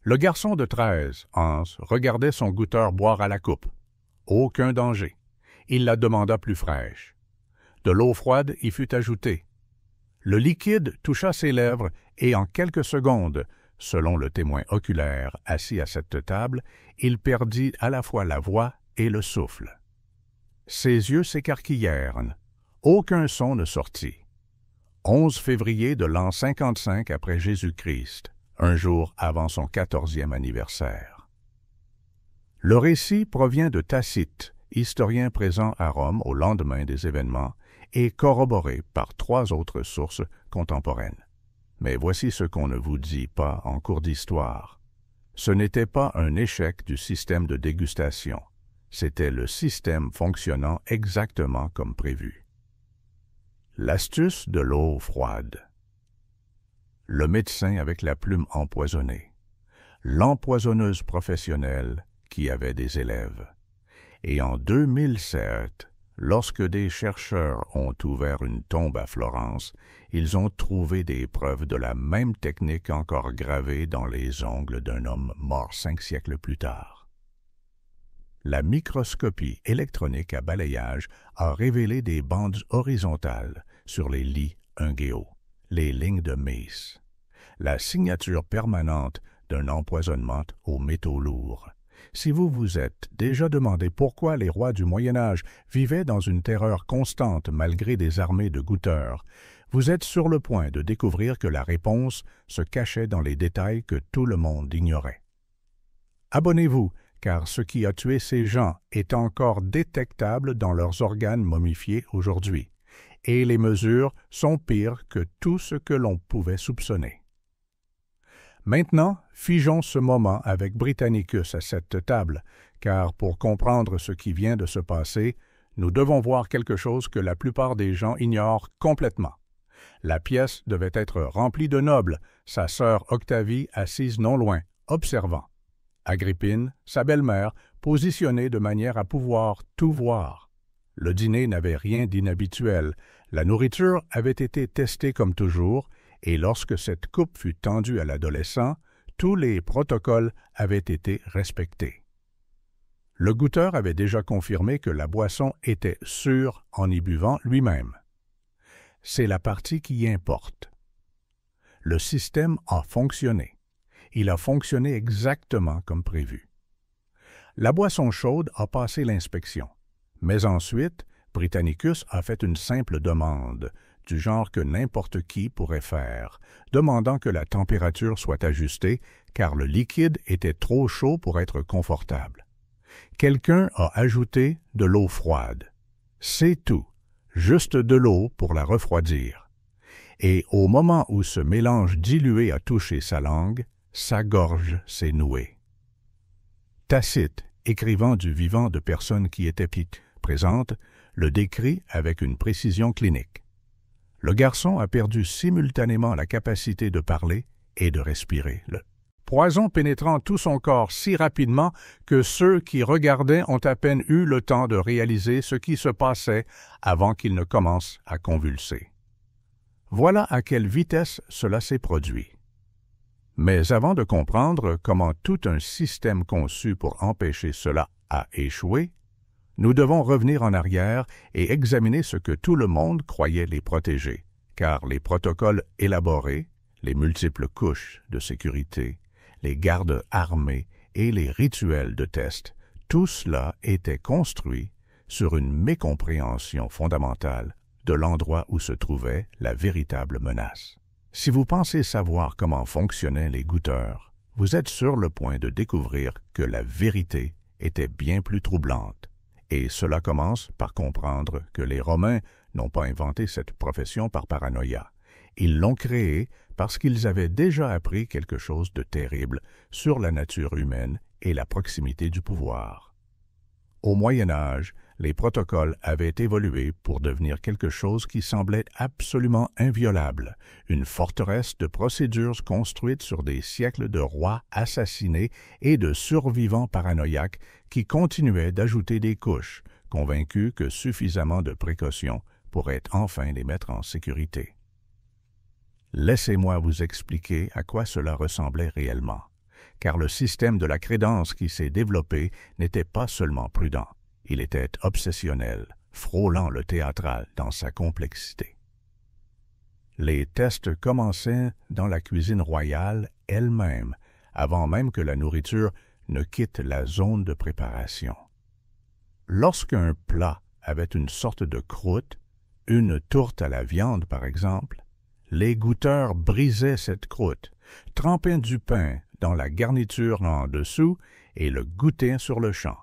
Le garçon de 13, Hans, regardait son goûteur boire à la coupe. Aucun danger. Il la demanda plus fraîche. De l'eau froide y fut ajoutée. Le liquide toucha ses lèvres et en quelques secondes, selon le témoin oculaire assis à cette table, il perdit à la fois la voix et le souffle. Ses yeux s'écarquillèrent. Aucun son ne sortit. 11 février de l'an 55 après Jésus-Christ, un jour avant son 14e anniversaire. Le récit provient de Tacite, historien présent à Rome au lendemain des événements, et corroboré par 3 autres sources contemporaines. Mais voici ce qu'on ne vous dit pas en cours d'histoire. Ce n'était pas un échec du système de dégustation. C'était le système fonctionnant exactement comme prévu. L'astuce de l'eau froide. Le médecin avec la plume empoisonnée. L'empoisonneuse professionnelle qui avait des élèves. Et en 2007, lorsque des chercheurs ont ouvert une tombe à Florence, ils ont trouvé des preuves de la même technique encore gravée dans les ongles d'un homme mort 5 siècles plus tard. La microscopie électronique à balayage a révélé des bandes horizontales sur les lits ungéaux, les lignes de Mace, la signature permanente d'un empoisonnement aux métaux lourds. Si vous vous êtes déjà demandé pourquoi les rois du Moyen Âge vivaient dans une terreur constante malgré des armées de goûteurs, vous êtes sur le point de découvrir que la réponse se cachait dans les détails que tout le monde ignorait. Abonnez-vous, car ce qui a tué ces gens est encore détectable dans leurs organes momifiés aujourd'hui, et les mesures sont pires que tout ce que l'on pouvait soupçonner. Maintenant, figeons ce moment avec Britannicus à cette table, car pour comprendre ce qui vient de se passer, nous devons voir quelque chose que la plupart des gens ignorent complètement. La pièce devait être remplie de nobles, sa sœur Octavie assise non loin, observant. Agrippine, sa belle-mère, positionnée de manière à pouvoir tout voir. Le dîner n'avait rien d'inhabituel, la nourriture avait été testée comme toujours, et lorsque cette coupe fut tendue à l'adolescent, tous les protocoles avaient été respectés. Le goûteur avait déjà confirmé que la boisson était sûre en y buvant lui-même. C'est la partie qui importe. Le système a fonctionné. Il a fonctionné exactement comme prévu. La boisson chaude a passé l'inspection, mais ensuite, Britannicus a fait une simple demande, du genre que n'importe qui pourrait faire, demandant que la température soit ajustée car le liquide était trop chaud pour être confortable. Quelqu'un a ajouté de l'eau froide. C'est tout, juste de l'eau pour la refroidir. Et au moment où ce mélange dilué a touché sa langue, sa gorge s'est nouée. Tacite, écrivant du vivant de personnes qui étaient présentes, le décrit avec une précision clinique. Le garçon a perdu simultanément la capacité de parler et de respirer. Le poison pénétrant tout son corps si rapidement que ceux qui regardaient ont à peine eu le temps de réaliser ce qui se passait avant qu'il ne commence à convulser. Voilà à quelle vitesse cela s'est produit. Mais avant de comprendre comment tout un système conçu pour empêcher cela a échoué, nous devons revenir en arrière et examiner ce que tout le monde croyait les protéger, car les protocoles élaborés, les multiples couches de sécurité, les gardes armés et les rituels de test, tout cela était construit sur une mécompréhension fondamentale de l'endroit où se trouvait la véritable menace. Si vous pensez savoir comment fonctionnaient les goûteurs, vous êtes sur le point de découvrir que la vérité était bien plus troublante. Et cela commence par comprendre que les Romains n'ont pas inventé cette profession par paranoïa. Ils l'ont créée parce qu'ils avaient déjà appris quelque chose de terrible sur la nature humaine et la proximité du pouvoir. Au Moyen Âge, les protocoles avaient évolué pour devenir quelque chose qui semblait absolument inviolable, une forteresse de procédures construites sur des siècles de rois assassinés et de survivants paranoïaques qui continuaient d'ajouter des couches, convaincus que suffisamment de précautions pourraient enfin les mettre en sécurité. Laissez-moi vous expliquer à quoi cela ressemblait réellement. car le système de la crédence qui s'est développé n'était pas seulement prudent, il était obsessionnel, frôlant le théâtral dans sa complexité. Les tests commençaient dans la cuisine royale elle-même, avant même que la nourriture ne quitte la zone de préparation. Lorsqu'un plat avait une sorte de croûte, une tourte à la viande par exemple, les goûteurs brisaient cette croûte, trempaient du pain dans la garniture en dessous et le goûtaient sur le champ.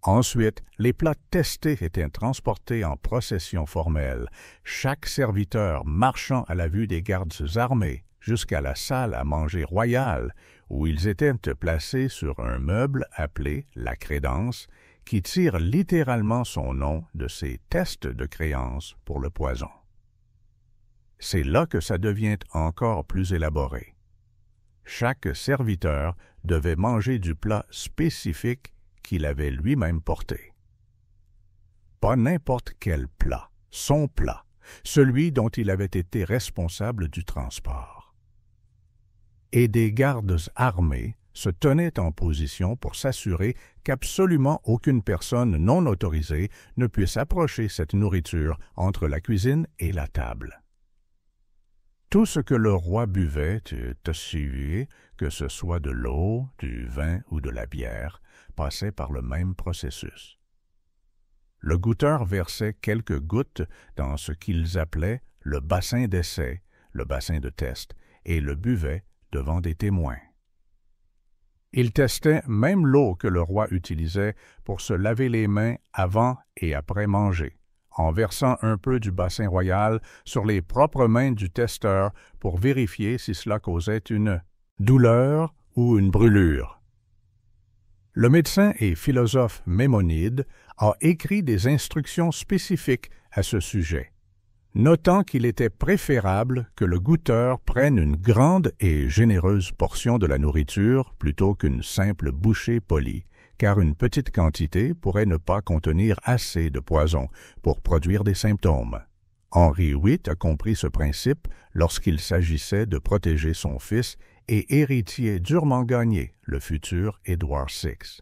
Ensuite, les plats testés étaient transportés en procession formelle, chaque serviteur marchant à la vue des gardes armés jusqu'à la salle à manger royale, où ils étaient placés sur un meuble appelé la crédence, qui tire littéralement son nom de ces tests de créance pour le poison. C'est là que ça devient encore plus élaboré. Chaque serviteur devait manger du plat spécifique qu'il avait lui-même porté. Pas n'importe quel plat, son plat, celui dont il avait été responsable du transport. Et des gardes armés se tenaient en position pour s'assurer qu'absolument aucune personne non autorisée ne puisse approcher cette nourriture entre la cuisine et la table. Tout ce que le roi buvait est assuré, que ce soit de l'eau, du vin ou de la bière, passait par le même processus. Le goûteur versait quelques gouttes dans ce qu'ils appelaient le bassin d'essai, le bassin de test, et le buvait devant des témoins. Il testait même l'eau que le roi utilisait pour se laver les mains avant et après manger, en versant un peu du bassin royal sur les propres mains du testeur pour vérifier si cela causait une douleur ou une brûlure. Le médecin et philosophe Maïmonide a écrit des instructions spécifiques à ce sujet, notant qu'il était préférable que le goûteur prenne une grande et généreuse portion de la nourriture plutôt qu'une simple bouchée polie, car une petite quantité pourrait ne pas contenir assez de poison pour produire des symptômes. Henri VIII a compris ce principe lorsqu'il s'agissait de protéger son fils et héritier durement gagné, le futur Édouard VI.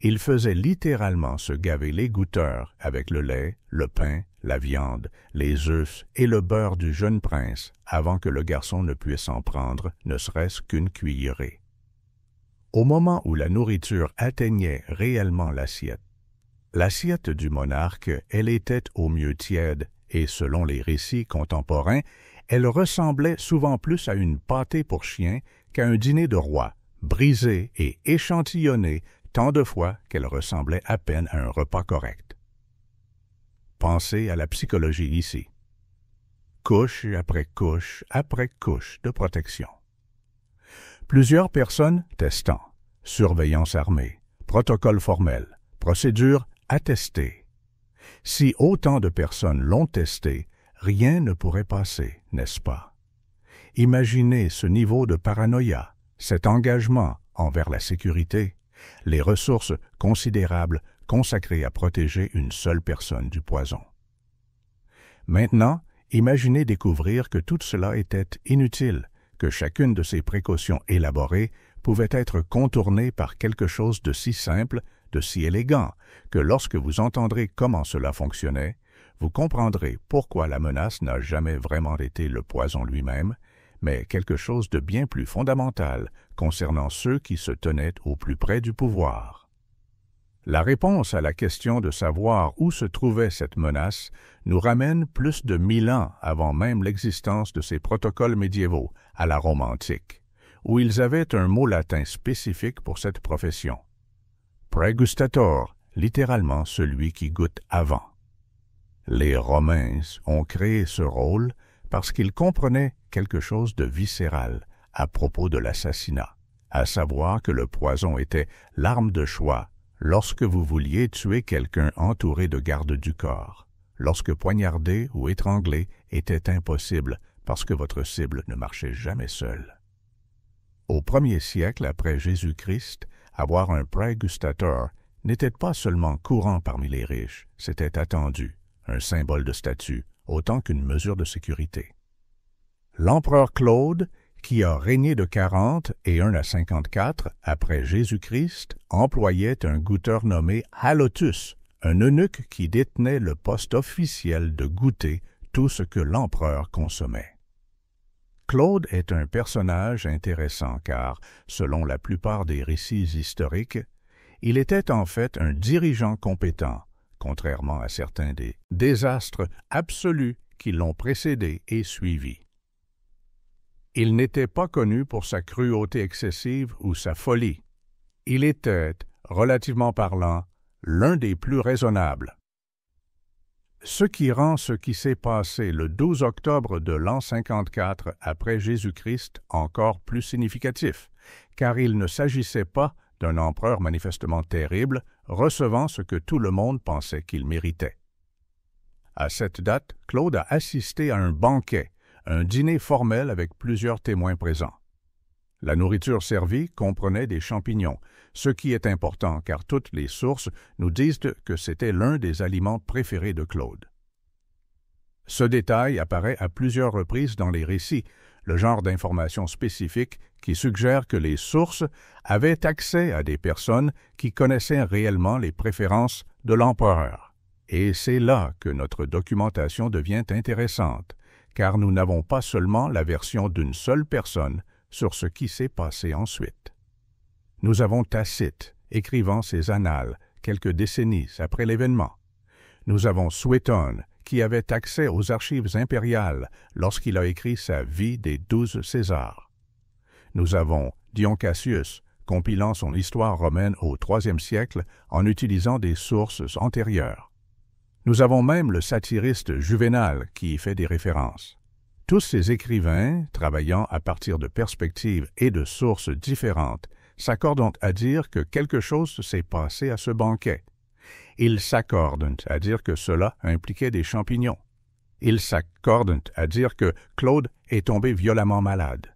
Il faisait littéralement se gaver les goûteurs avec le lait, le pain, la viande, les œufs et le beurre du jeune prince avant que le garçon ne puisse en prendre ne serait-ce qu'une cuillerée. Au moment où la nourriture atteignait réellement l'assiette du monarque, elle était au mieux tiède et, selon les récits contemporains, elle ressemblait souvent plus à une pâtée pour chien qu'à un dîner de roi, brisée et échantillonnée tant de fois qu'elle ressemblait à peine à un repas correct. Pensez à la psychologie ici. Couche après couche de protection. Plusieurs personnes testant, surveillance armée, protocole formel, procédure attestée. Si autant de personnes l'ont testé, rien ne pourrait passer, n'est-ce pas? Imaginez ce niveau de paranoïa, cet engagement envers la sécurité, les ressources considérables consacrées à protéger une seule personne du poison. Maintenant, imaginez découvrir que tout cela était inutile, que chacune de ces précautions élaborées pouvait être contournée par quelque chose de si simple, de si élégant, que lorsque vous entendrez comment cela fonctionnait, vous comprendrez pourquoi la menace n'a jamais vraiment été le poison lui-même, mais quelque chose de bien plus fondamental concernant ceux qui se tenaient au plus près du pouvoir. La réponse à la question de savoir où se trouvait cette menace nous ramène plus de 1000 ans avant même l'existence de ces protocoles médiévaux à la Rome antique, où ils avaient un mot latin spécifique pour cette profession. Praegustator, littéralement celui qui goûte avant. Les Romains ont créé ce rôle parce qu'ils comprenaient quelque chose de viscéral à propos de l'assassinat, à savoir que le poison était l'arme de choix lorsque vous vouliez tuer quelqu'un entouré de gardes du corps, lorsque poignarder ou étrangler était impossible parce que votre cible ne marchait jamais seule. Au 1er siècle après Jésus-Christ, avoir un praegustator n'était pas seulement courant parmi les riches, c'était attendu, un symbole de statut, autant qu'une mesure de sécurité. L'empereur Claude, qui a régné de 40 et 1 à 54 après Jésus-Christ, employait un goûteur nommé Halotus, un eunuque qui détenait le poste officiel de goûter tout ce que l'empereur consommait. Claude est un personnage intéressant car, selon la plupart des récits historiques, il était en fait un dirigeant compétent, contrairement à certains des désastres absolus qui l'ont précédé et suivi. Il n'était pas connu pour sa cruauté excessive ou sa folie. Il était, relativement parlant, l'un des plus raisonnables. Ce qui rend ce qui s'est passé le 12 octobre de l'an 54 après Jésus-Christ encore plus significatif, car il ne s'agissait pas d'un empereur manifestement terrible, recevant ce que tout le monde pensait qu'il méritait. À cette date, Claude a assisté à un banquet, un dîner formel avec plusieurs témoins présents. La nourriture servie comprenait des champignons, ce qui est important car toutes les sources nous disent que c'était l'un des aliments préférés de Claude. Ce détail apparaît à plusieurs reprises dans les récits, le genre d'information spécifique qui suggère que les sources avaient accès à des personnes qui connaissaient réellement les préférences de l'empereur. Et c'est là que notre documentation devient intéressante, car nous n'avons pas seulement la version d'une seule personne sur ce qui s'est passé ensuite. Nous avons Tacite, écrivant ses annales quelques décennies après l'événement. Nous avons Suétone, qui avait accès aux archives impériales lorsqu'il a écrit sa vie des 12 Césars. Nous avons Dion Cassius, compilant son histoire romaine au IIIe siècle en utilisant des sources antérieures. Nous avons même le satiriste Juvénal qui y fait des références. Tous ces écrivains, travaillant à partir de perspectives et de sources différentes, s'accordent à dire que quelque chose s'est passé à ce banquet. Ils s'accordent à dire que cela impliquait des champignons. Ils s'accordent à dire que Claude est tombé violemment malade.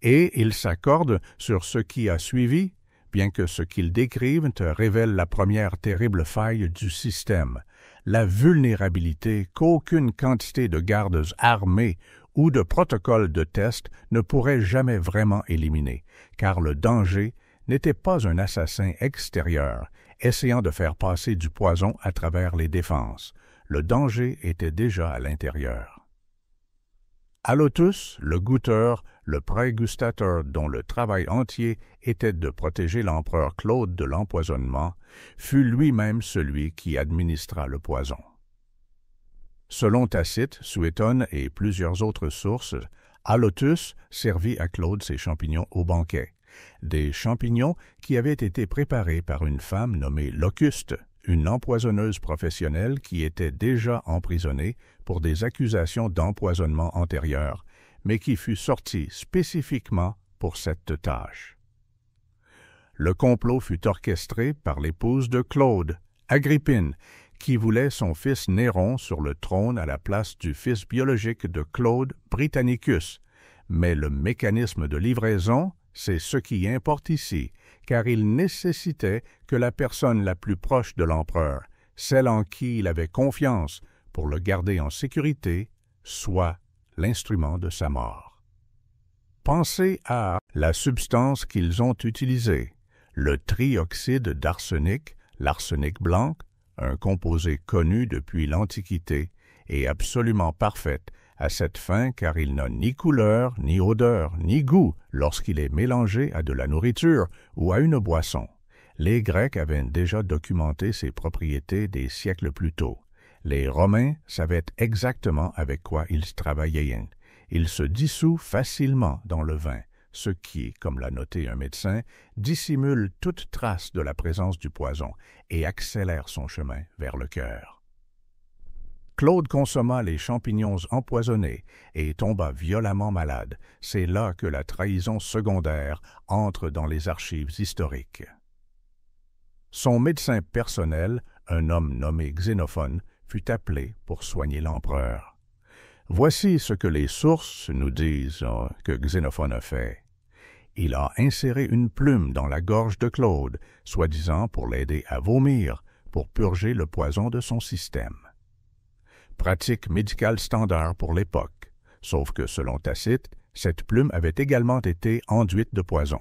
Et ils s'accordent sur ce qui a suivi, bien que ce qu'ils décrivent révèle la première terrible faille du système, la vulnérabilité qu'aucune quantité de gardes armés ou de protocoles de test ne pourrait jamais vraiment éliminer, car le danger n'était pas un assassin extérieur essayant de faire passer du poison à travers les défenses. Le danger était déjà à l'intérieur. Halotus, le goûteur, le prégustateur dont le travail entier était de protéger l'empereur Claude de l'empoisonnement, fut lui-même celui qui administra le poison. Selon Tacite, Suétone et plusieurs autres sources, Halotus servit à Claude ses champignons au banquet, des champignons qui avaient été préparés par une femme nommée Locuste, une empoisonneuse professionnelle qui était déjà emprisonnée pour des accusations d'empoisonnement antérieures, mais qui fut sortie spécifiquement pour cette tâche. Le complot fut orchestré par l'épouse de Claude, Agrippine, qui voulait son fils Néron sur le trône à la place du fils biologique de Claude, Britannicus, mais le mécanisme de livraison, c'est ce qui importe ici, car il nécessitait que la personne la plus proche de l'empereur, celle en qui il avait confiance pour le garder en sécurité, soit l'instrument de sa mort. Pensez à la substance qu'ils ont utilisée, le trioxyde d'arsenic, l'arsenic blanc, un composé connu depuis l'Antiquité et absolument parfaite à cette fin car il n'a ni couleur, ni odeur, ni goût lorsqu'il est mélangé à de la nourriture ou à une boisson. Les Grecs avaient déjà documenté ses propriétés des siècles plus tôt. Les Romains savaient exactement avec quoi ils travaillaient. Il se dissout facilement dans le vin, ce qui, comme l'a noté un médecin, dissimule toute trace de la présence du poison et accélère son chemin vers le cœur. Claude consomma les champignons empoisonnés et tomba violemment malade. C'est là que la trahison secondaire entre dans les archives historiques. Son médecin personnel, un homme nommé Xénophone, fut appelé pour soigner l'empereur. Voici ce que les sources nous disent que Xénophone a fait. Il a inséré une plume dans la gorge de Claude, soi-disant pour l'aider à vomir, pour purger le poison de son système. Pratique médicale standard pour l'époque. sauf que, selon Tacite, cette plume avait également été enduite de poison.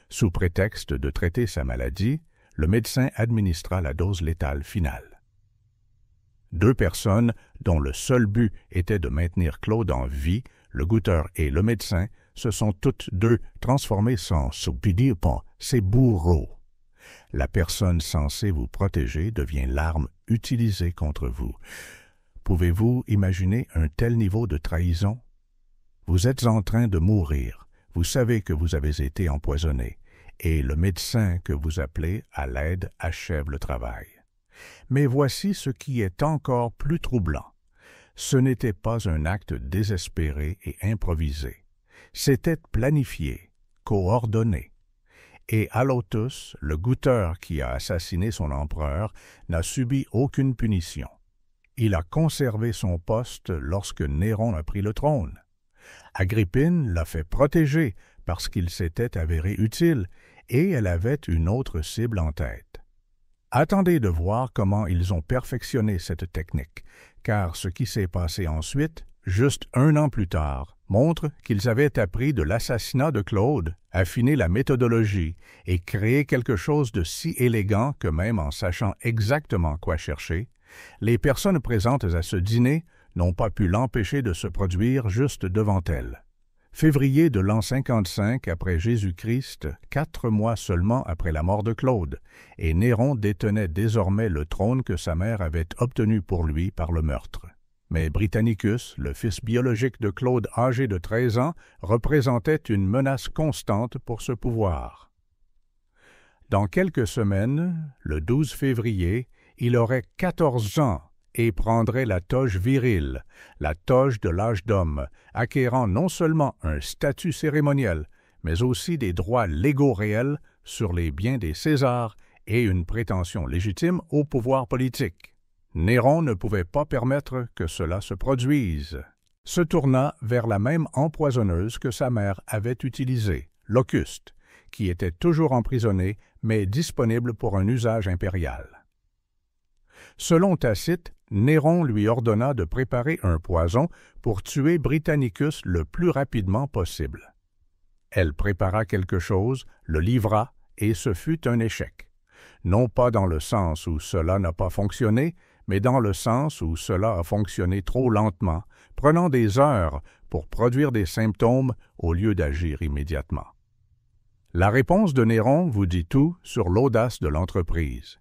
Sous prétexte de traiter sa maladie, le médecin administra la dose létale finale. 2 personnes, dont le seul but était de maintenir Claude en vie, le goûteur et le médecin, se sont toutes deux transformées sans soupir pas, ces bourreaux. La personne censée vous protéger devient l'arme utilisée contre vous. Pouvez-vous imaginer un tel niveau de trahison? Vous êtes en train de mourir, vous savez que vous avez été empoisonné, et le médecin que vous appelez à l'aide achève le travail. Mais voici ce qui est encore plus troublant. Ce n'était pas un acte désespéré et improvisé. C'était planifié, coordonné. Et Halotus, le goûteur qui a assassiné son empereur, n'a subi aucune punition. Il a conservé son poste lorsque Néron a pris le trône. Agrippine l'a fait protéger parce qu'il s'était avéré utile, et elle avait une autre cible en tête. Attendez de voir comment ils ont perfectionné cette technique, car ce qui s'est passé ensuite, juste 1 an plus tard, montre qu'ils avaient appris de l'assassinat de Claude, affiné la méthodologie et créé quelque chose de si élégant que même en sachant exactement quoi chercher, les personnes présentes à ce dîner n'ont pas pu l'empêcher de se produire juste devant elles. Février de l'an 55 après Jésus-Christ, 4 mois seulement après la mort de Claude, et Néron détenait désormais le trône que sa mère avait obtenu pour lui par le meurtre. Mais Britannicus, le fils biologique de Claude âgé de 13 ans, représentait une menace constante pour ce pouvoir. Dans quelques semaines, le 12 février, il aurait 14 ans et prendrait la toge virile, la toge de l'âge d'homme, acquérant non seulement un statut cérémoniel, mais aussi des droits légaux réels sur les biens des Césars et une prétention légitime au pouvoir politique. Néron ne pouvait pas permettre que cela se produise. Se tourna vers la même empoisonneuse que sa mère avait utilisée, Locuste, qui était toujours emprisonnée mais disponible pour un usage impérial. Selon Tacite, Néron lui ordonna de préparer un poison pour tuer Britannicus le plus rapidement possible. Elle prépara quelque chose, le livra, et ce fut un échec. Non pas dans le sens où cela n'a pas fonctionné, mais dans le sens où cela a fonctionné trop lentement, prenant des heures pour produire des symptômes au lieu d'agir immédiatement. La réponse de Néron vous dit tout sur l'audace de l'entreprise.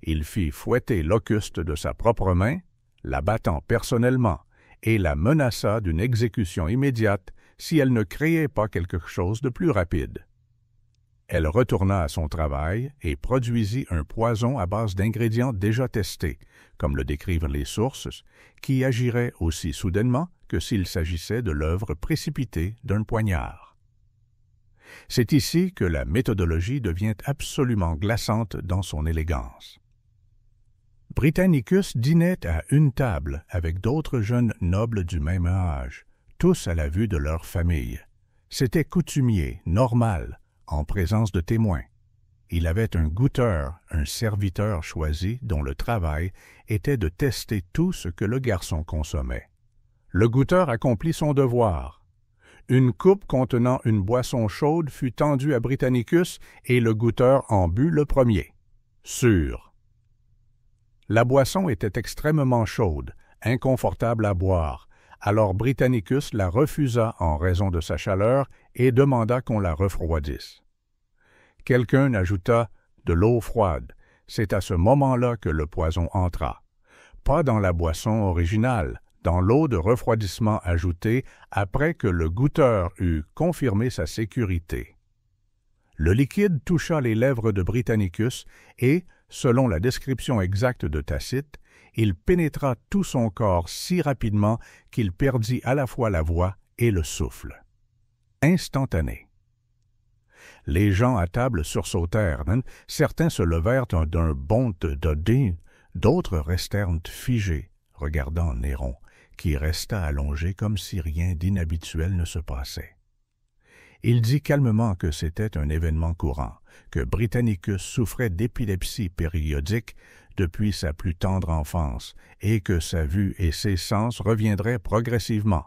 Il fit fouetter Locuste de sa propre main, la battant personnellement, et la menaça d'une exécution immédiate si elle ne créait pas quelque chose de plus rapide. Elle retourna à son travail et produisit un poison à base d'ingrédients déjà testés, comme le décrivent les sources, qui agirait aussi soudainement que s'il s'agissait de l'œuvre précipitée d'un poignard. C'est ici que la méthodologie devient absolument glaçante dans son élégance. Britannicus dînait à une table avec d'autres jeunes nobles du même âge, tous à la vue de leur famille. C'était coutumier, normal, en présence de témoins. Il avait un goûteur, un serviteur choisi dont le travail était de tester tout ce que le garçon consommait. Le goûteur accomplit son devoir. Une coupe contenant une boisson chaude fut tendue à Britannicus et le goûteur en but le premier. Sûr. La boisson était extrêmement chaude, inconfortable à boire, alors Britannicus la refusa en raison de sa chaleur et demanda qu'on la refroidisse. Quelqu'un ajouta de l'eau froide. C'est à ce moment-là que le poison entra. Pas dans la boisson originale, dans l'eau de refroidissement ajoutée après que le goûteur eut confirmé sa sécurité. Le liquide toucha les lèvres de Britannicus et, selon la description exacte de Tacite, il pénétra tout son corps si rapidement qu'il perdit à la fois la voix et le souffle. Instantané. Les gens à table sursautèrent, certains se levèrent d'un bond de dé, d'autres restèrent figés, regardant Néron, qui resta allongé comme si rien d'inhabituel ne se passait. Il dit calmement que c'était un événement courant, que Britannicus souffrait d'épilepsie périodique, depuis sa plus tendre enfance, et que sa vue et ses sens reviendraient progressivement.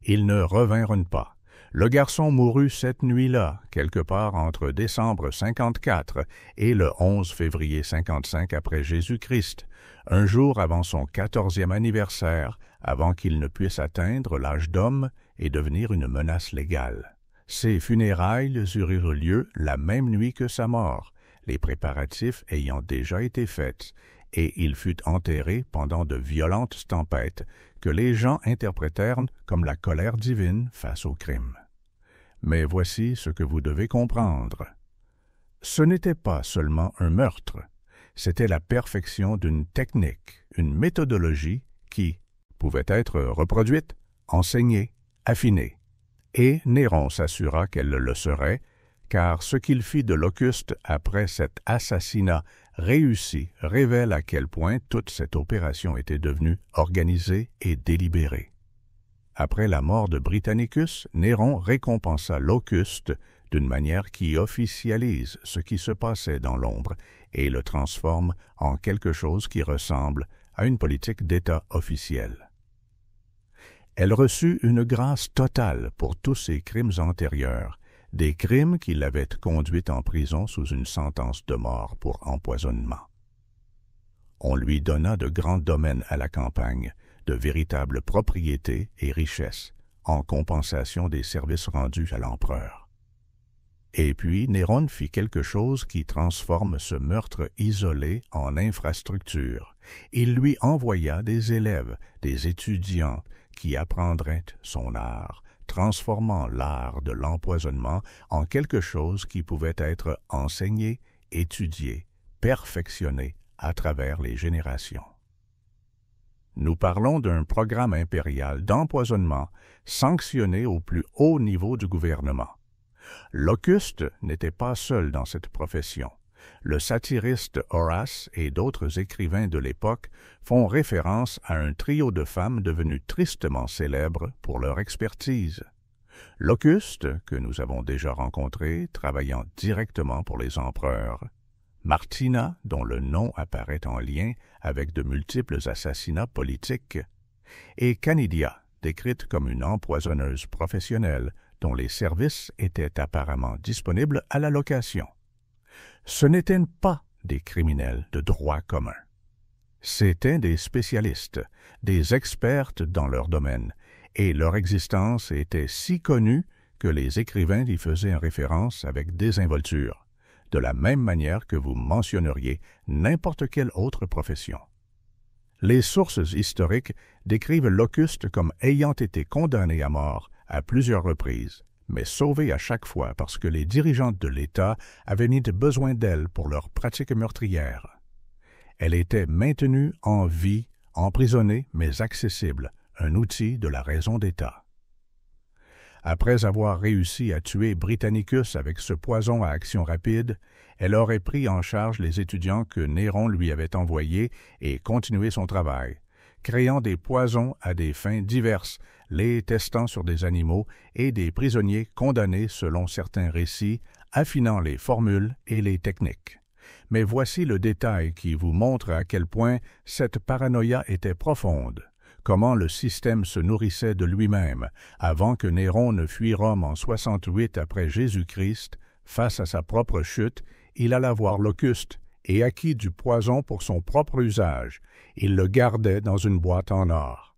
Ils ne revinrent pas. Le garçon mourut cette nuit-là, quelque part entre décembre 54 et le 11 février 55 après Jésus-Christ, un jour avant son 14e anniversaire, avant qu'il ne puisse atteindre l'âge d'homme et devenir une menace légale. Ses funérailles eurent lieu la même nuit que sa mort, les préparatifs ayant déjà été faits, et il fut enterré pendant de violentes tempêtes que les gens interprétèrent comme la colère divine face au crime. Mais voici ce que vous devez comprendre. Ce n'était pas seulement un meurtre, c'était la perfection d'une technique, une méthodologie qui pouvait être reproduite, enseignée, affinée. Et Néron s'assura qu'elle le serait, car ce qu'il fit de Locuste après cet assassinat réussi révèle à quel point toute cette opération était devenue organisée et délibérée. Après la mort de Britannicus, Néron récompensa Locuste d'une manière qui officialise ce qui se passait dans l'ombre et le transforme en quelque chose qui ressemble à une politique d'État officielle. Elle reçut une grâce totale pour tous ses crimes antérieurs, des crimes qui l'avaient conduite en prison sous une sentence de mort pour empoisonnement. On lui donna de grands domaines à la campagne, de véritables propriétés et richesses, en compensation des services rendus à l'empereur. Et puis Néron fit quelque chose qui transforme ce meurtre isolé en infrastructure. Il lui envoya des élèves, des étudiants, qui apprendraient son art, transformant l'art de l'empoisonnement en quelque chose qui pouvait être enseigné, étudié, perfectionné à travers les générations. Nous parlons d'un programme impérial d'empoisonnement sanctionné au plus haut niveau du gouvernement. Locuste n'était pas seul dans cette profession. Le satiriste Horace et d'autres écrivains de l'époque font référence à un trio de femmes devenues tristement célèbres pour leur expertise. Locuste, que nous avons déjà rencontré, travaillant directement pour les empereurs. Martina, dont le nom apparaît en lien avec de multiples assassinats politiques. Et Canidia, décrite comme une empoisonneuse professionnelle dont les services étaient apparemment disponibles à la location. Ce n'étaient pas des criminels de droit commun. C'étaient des spécialistes, des expertes dans leur domaine, et leur existence était si connue que les écrivains y faisaient référence avec désinvolture, de la même manière que vous mentionneriez n'importe quelle autre profession. Les sources historiques décrivent Locuste comme ayant été condamné à mort à plusieurs reprises, mais sauvé à chaque fois parce que les dirigeants de l'État avaient mis besoin d'elle pour leurs pratiques meurtrières. Elle était maintenue en vie, emprisonnée mais accessible, un outil de la raison d'État. Après avoir réussi à tuer Britannicus avec ce poison à action rapide, elle aurait pris en charge les étudiants que Néron lui avait envoyés et continué son travail, créant des poisons à des fins diverses, les testant sur des animaux et des prisonniers condamnés selon certains récits, affinant les formules et les techniques. Mais voici le détail qui vous montre à quel point cette paranoïa était profonde, comment le système se nourrissait de lui-même avant que Néron ne fuit Rome en 68 après Jésus-Christ. Face à sa propre chute, il alla voir Locuste et acquit du poison pour son propre usage. Il le gardait dans une boîte en or.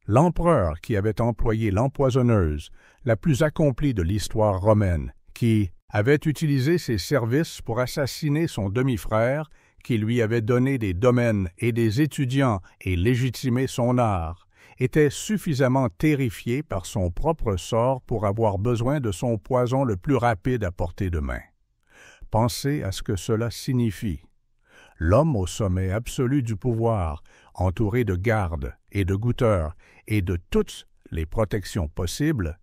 L'empereur qui avait employé l'empoisonneuse, la plus accomplie de l'histoire romaine, qui avait utilisé ses services pour assassiner son demi-frère, qui lui avait donné des domaines et des étudiants et légitimé son art, était suffisamment terrifié par son propre sort pour avoir besoin de son poison le plus rapide à portée de main. Pensez à ce que cela signifie. L'homme au sommet absolu du pouvoir, entouré de gardes et de goûteurs et de toutes les protections possibles,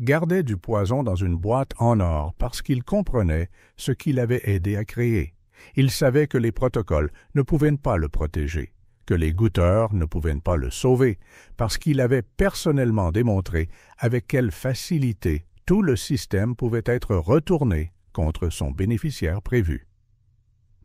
gardait du poison dans une boîte en or parce qu'il comprenait ce qu'il avait aidé à créer. Il savait que les protocoles ne pouvaient pas le protéger, que les goûteurs ne pouvaient pas le sauver, parce qu'il avait personnellement démontré avec quelle facilité tout le système pouvait être retourné contre son bénéficiaire prévu.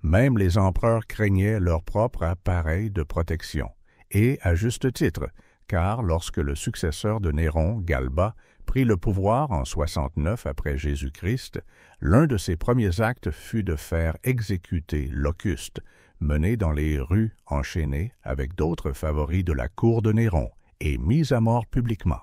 Même les empereurs craignaient leur propre appareil de protection, et à juste titre, car lorsque le successeur de Néron, Galba, prit le pouvoir en 69 après Jésus-Christ, l'un de ses premiers actes fut de faire exécuter l'Auguste, mené dans les rues enchaîné avec d'autres favoris de la cour de Néron, et mise à mort publiquement.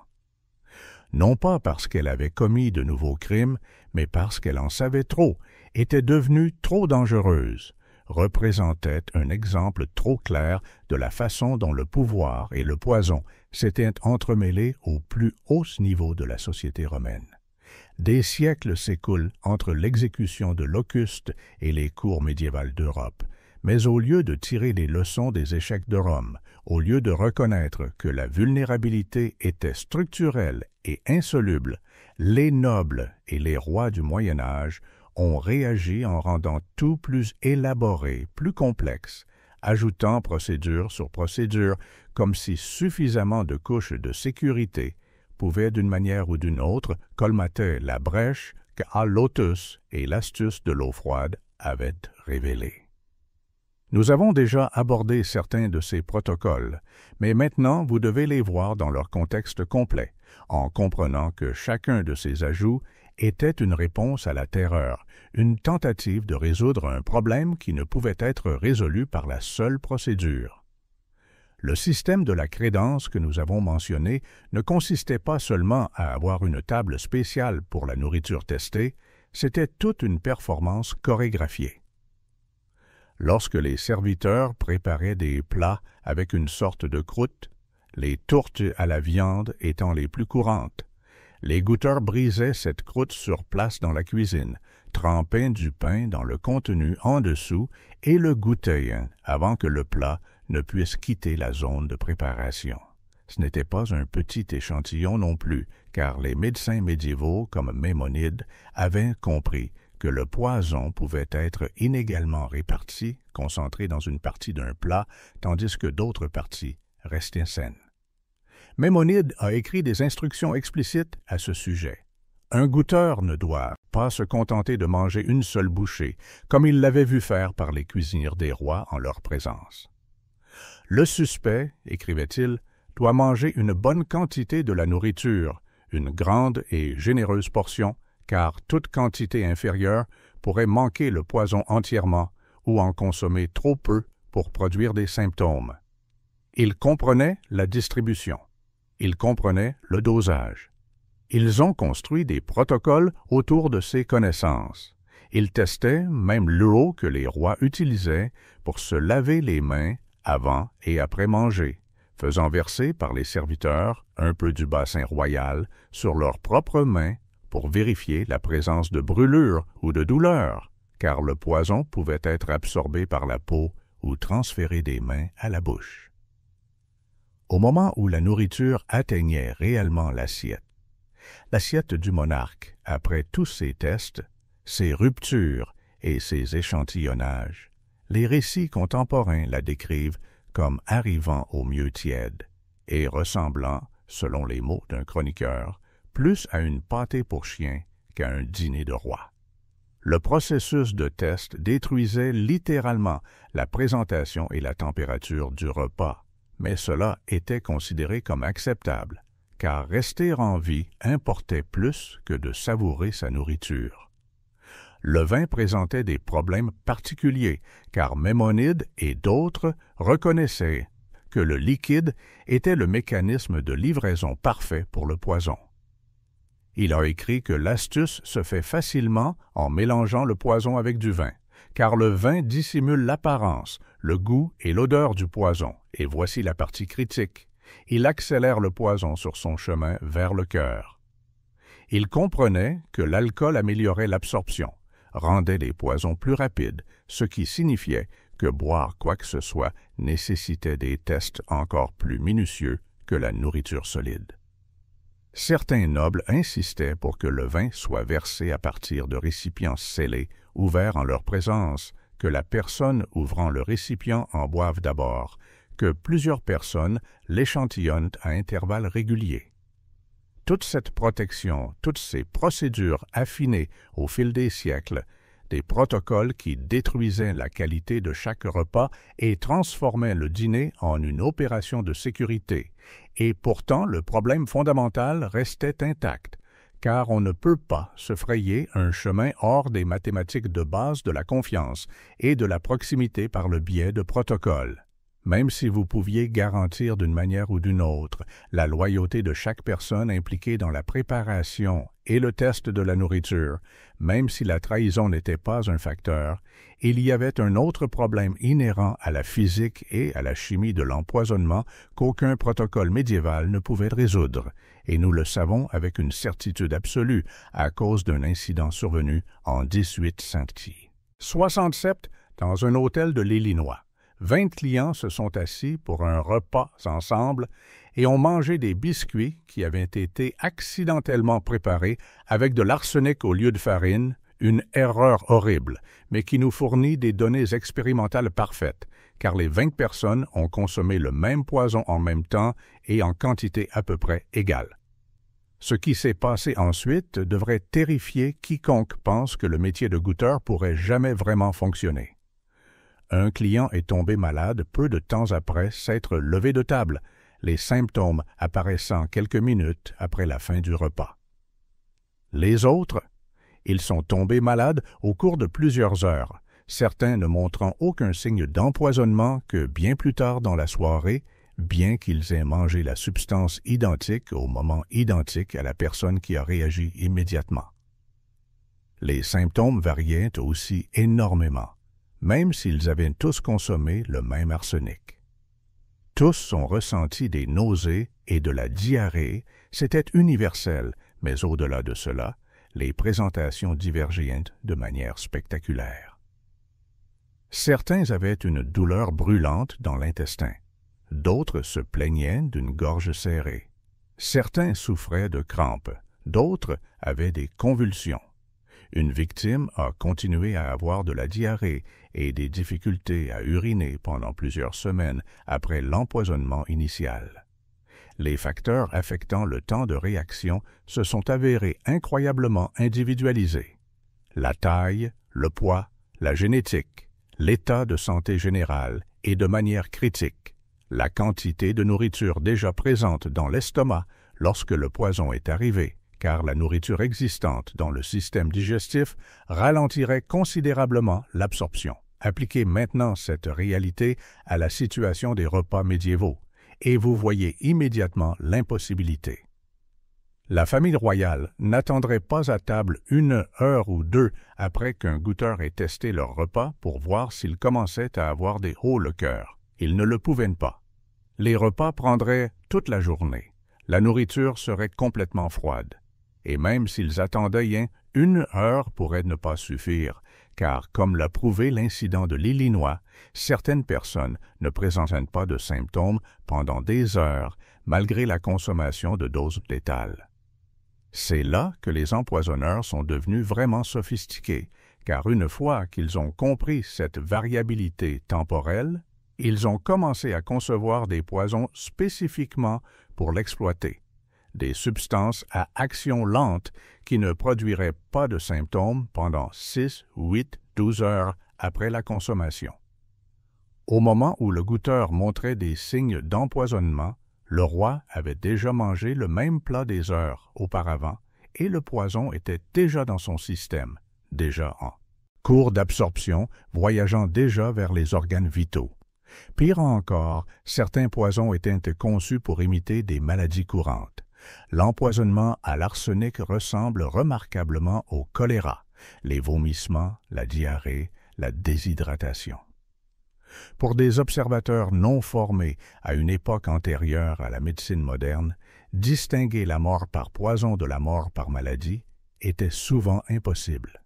Non pas parce qu'elle avait commis de nouveaux crimes, mais parce qu'elle en savait trop, était devenue trop dangereuse, représentait un exemple trop clair de la façon dont le pouvoir et le poison s'étaient entremêlés au plus haut niveau de la société romaine. Des siècles s'écoulent entre l'exécution de l'Auguste et les cours médiévales d'Europe, mais au lieu de tirer les leçons des échecs de Rome, au lieu de reconnaître que la vulnérabilité était structurelle et insoluble, les nobles et les rois du Moyen Âge ont réagi en rendant tout plus élaboré, plus complexe, ajoutant procédure sur procédure, comme si suffisamment de couches de sécurité pouvaient d'une manière ou d'une autre colmater la brèche que Halotus et l'astuce de l'eau froide avaient révélée. Nous avons déjà abordé certains de ces protocoles, mais maintenant vous devez les voir dans leur contexte complet, en comprenant que chacun de ces ajouts était une réponse à la terreur, une tentative de résoudre un problème qui ne pouvait être résolu par la seule procédure. Le système de la crédence que nous avons mentionné ne consistait pas seulement à avoir une table spéciale pour la nourriture testée, c'était toute une performance chorégraphiée. Lorsque les serviteurs préparaient des plats avec une sorte de croûte, les tourtes à la viande étant les plus courantes, les goûteurs brisaient cette croûte sur place dans la cuisine, trempaient du pain dans le contenu en dessous et le goûtaient avant que le plat ne puisse quitter la zone de préparation. Ce n'était pas un petit échantillon non plus, car les médecins médiévaux comme Maimonide avaient compris que le poison pouvait être inégalement réparti, concentré dans une partie d'un plat, tandis que d'autres parties restaient saines. Maimonide a écrit des instructions explicites à ce sujet. Un goûteur ne doit pas se contenter de manger une seule bouchée, comme il l'avait vu faire par les cuisiniers des rois en leur présence. Le suspect, écrivait-il, doit manger une bonne quantité de la nourriture, une grande et généreuse portion, car toute quantité inférieure pourrait manquer le poison entièrement ou en consommer trop peu pour produire des symptômes. Il comprenait la distribution. Ils comprenaient le dosage. Ils ont construit des protocoles autour de ces connaissances. Ils testaient même l'eau que les rois utilisaient pour se laver les mains avant et après manger, faisant verser par les serviteurs un peu du bassin royal sur leurs propres mains pour vérifier la présence de brûlures ou de douleurs, car le poison pouvait être absorbé par la peau ou transféré des mains à la bouche. Au moment où la nourriture atteignait réellement l'assiette du monarque, après tous ces tests, ces ruptures et ces échantillonnages, les récits contemporains la décrivent comme arrivant au mieux tiède et ressemblant, selon les mots d'un chroniqueur, plus à une pâtée pour chien qu'à un dîner de roi. Le processus de test détruisait littéralement la présentation et la température du repas, mais cela était considéré comme acceptable, car rester en vie importait plus que de savourer sa nourriture. Le vin présentait des problèmes particuliers, car Maimonide et d'autres reconnaissaient que le liquide était le mécanisme de livraison parfait pour le poison. Il a écrit que l'astuce se fait facilement en mélangeant le poison avec du vin, car le vin dissimule l'apparence, le goût et l'odeur du poison, et voici la partie critique. Il accélère le poison sur son chemin vers le cœur. Il comprenait que l'alcool améliorait l'absorption, rendait les poisons plus rapides, ce qui signifiait que boire quoi que ce soit nécessitait des tests encore plus minutieux que la nourriture solide. Certains nobles insistaient pour que le vin soit versé à partir de récipients scellés, ouverts en leur présence, que la personne ouvrant le récipient en boive d'abord, que plusieurs personnes l'échantillonnent à intervalles réguliers. Toute cette protection, toutes ces procédures affinées au fil des siècles, des protocoles qui détruisaient la qualité de chaque repas et transformaient le dîner en une opération de sécurité. Et pourtant, le problème fondamental restait intact, car on ne peut pas se frayer un chemin hors des mathématiques de base de la confiance et de la proximité par le biais de protocoles. Même si vous pouviez garantir d'une manière ou d'une autre la loyauté de chaque personne impliquée dans la préparation et le test de la nourriture, même si la trahison n'était pas un facteur, il y avait un autre problème inhérent à la physique et à la chimie de l'empoisonnement qu'aucun protocole médiéval ne pouvait résoudre, et nous le savons avec une certitude absolue à cause d'un incident survenu en 1800. 67, dans un hôtel de l'Illinois. 20 clients se sont assis pour un repas ensemble et ont mangé des biscuits qui avaient été accidentellement préparés avec de l'arsenic au lieu de farine, une erreur horrible, mais qui nous fournit des données expérimentales parfaites, car les 20 personnes ont consommé le même poison en même temps et en quantité à peu près égale. Ce qui s'est passé ensuite devrait terrifier quiconque pense que le métier de goûteur pourrait jamais vraiment fonctionner. Un client est tombé malade peu de temps après s'être levé de table, les symptômes apparaissant quelques minutes après la fin du repas. Les autres, ils sont tombés malades au cours de plusieurs heures, certains ne montrant aucun signe d'empoisonnement que bien plus tard dans la soirée, bien qu'ils aient mangé la substance identique au moment identique à la personne qui a réagi immédiatement. Les symptômes variaient aussi énormément, même s'ils avaient tous consommé le même arsenic. Tous ont ressenti des nausées et de la diarrhée, c'était universel, mais au-delà de cela, les présentations divergeaient de manière spectaculaire. Certains avaient une douleur brûlante dans l'intestin, d'autres se plaignaient d'une gorge serrée. Certains souffraient de crampes, d'autres avaient des convulsions. Une victime a continué à avoir de la diarrhée et des difficultés à uriner pendant plusieurs semaines après l'empoisonnement initial. Les facteurs affectant le temps de réaction se sont avérés incroyablement individualisés. La taille, le poids, la génétique, l'état de santé général et de manière critique, la quantité de nourriture déjà présente dans l'estomac lorsque le poison est arrivé, car la nourriture existante dans le système digestif ralentirait considérablement l'absorption. Appliquez maintenant cette réalité à la situation des repas médiévaux, et vous voyez immédiatement l'impossibilité. La famille royale n'attendrait pas à table 1 heure ou 2 après qu'un goûteur ait testé leur repas pour voir s'ils commençaient à avoir des hauts le cœur. Ils ne le pouvaient pas. Les repas prendraient toute la journée. La nourriture serait complètement froide. Et même s'ils attendaient 1 heure pourrait ne pas suffire, car, comme l'a prouvé l'incident de l'Illinois, certaines personnes ne présentent pas de symptômes pendant des heures, malgré la consommation de doses létales. C'est là que les empoisonneurs sont devenus vraiment sophistiqués, car une fois qu'ils ont compris cette variabilité temporelle, ils ont commencé à concevoir des poisons spécifiquement pour l'exploiter. Des substances à action lente qui ne produiraient pas de symptômes pendant 6, 8, 12 heures après la consommation. Au moment où le goûteur montrait des signes d'empoisonnement, le roi avait déjà mangé le même plat des heures auparavant et le poison était déjà dans son système, déjà en cours d'absorption, voyageant déjà vers les organes vitaux. Pire encore, certains poisons étaient conçus pour imiter des maladies courantes. L'empoisonnement à l'arsenic ressemble remarquablement au choléra, les vomissements, la diarrhée, la déshydratation. Pour des observateurs non formés à une époque antérieure à la médecine moderne, distinguer la mort par poison de la mort par maladie était souvent impossible.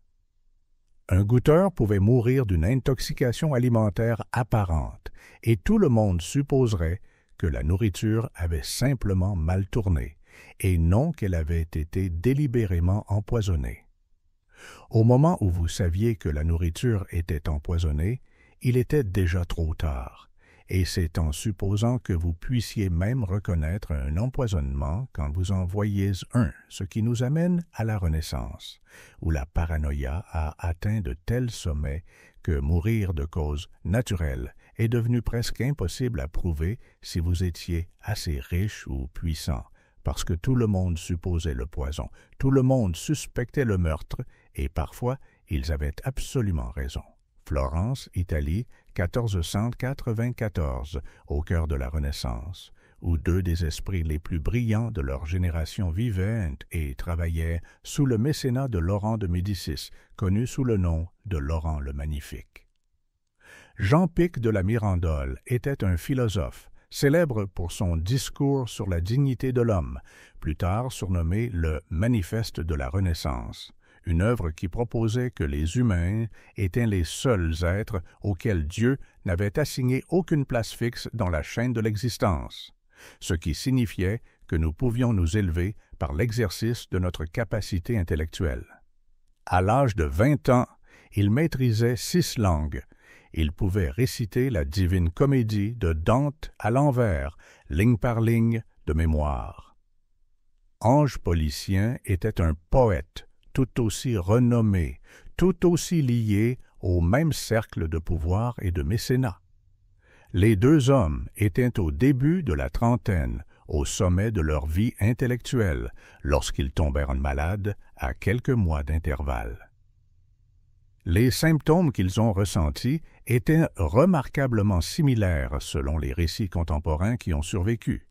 Un goûteur pouvait mourir d'une intoxication alimentaire apparente, et tout le monde supposerait que la nourriture avait simplement mal tourné, et non qu'elle avait été délibérément empoisonnée. Au moment où vous saviez que la nourriture était empoisonnée, il était déjà trop tard, et c'est en supposant que vous puissiez même reconnaître un empoisonnement quand vous en voyez un, ce qui nous amène à la Renaissance, où la paranoïa a atteint de tels sommets que mourir de cause naturelle est devenu presque impossible à prouver si vous étiez assez riche ou puissant, parce que tout le monde supposait le poison, tout le monde suspectait le meurtre, et parfois ils avaient absolument raison. Florence, Italie, 1494, au cœur de la Renaissance, où deux des esprits les plus brillants de leur génération vivaient et travaillaient sous le mécénat de Laurent de Médicis, connu sous le nom de Laurent le Magnifique. Jean Pic de la Mirandole était un philosophe, célèbre pour son discours sur la dignité de l'homme, plus tard surnommé le Manifeste de la Renaissance, une œuvre qui proposait que les humains étaient les seuls êtres auxquels Dieu n'avait assigné aucune place fixe dans la chaîne de l'existence, ce qui signifiait que nous pouvions nous élever par l'exercice de notre capacité intellectuelle. À l'âge de 20 ans, il maîtrisait 6 langues. Il pouvait réciter la Divine Comédie de Dante à l'envers, ligne par ligne, de mémoire. Ange Policien était un poète, tout aussi renommé, tout aussi lié au même cercle de pouvoir et de mécénat. Les deux hommes étaient au début de la trentaine, au sommet de leur vie intellectuelle, lorsqu'ils tombèrent malades à quelques mois d'intervalle. Les symptômes qu'ils ont ressentis étaient remarquablement similaires selon les récits contemporains qui ont survécu.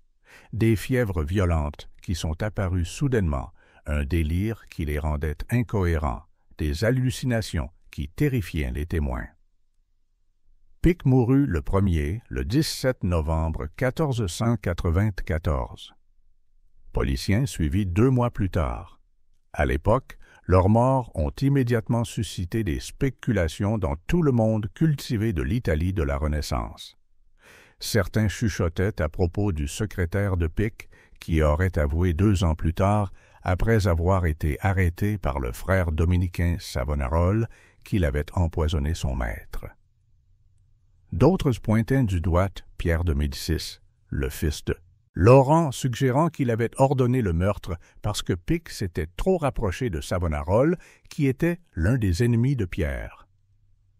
Des fièvres violentes qui sont apparues soudainement, un délire qui les rendait incohérents, des hallucinations qui terrifiaient les témoins. Pic mourut le 17 novembre 1494. Policien suivit 2 mois plus tard. À l'époque, leurs morts ont immédiatement suscité des spéculations dans tout le monde cultivé de l'Italie de la Renaissance. Certains chuchotaient à propos du secrétaire de Pic qui aurait avoué 2 ans plus tard, après avoir été arrêté par le frère dominicain Savonarola, qu'il avait empoisonné son maître. D'autres pointaient du doigt Pierre de Médicis, le fils de Laurent, suggérant qu'il avait ordonné le meurtre parce que Pic s'était trop rapproché de Savonarola, qui était l'un des ennemis de Pierre.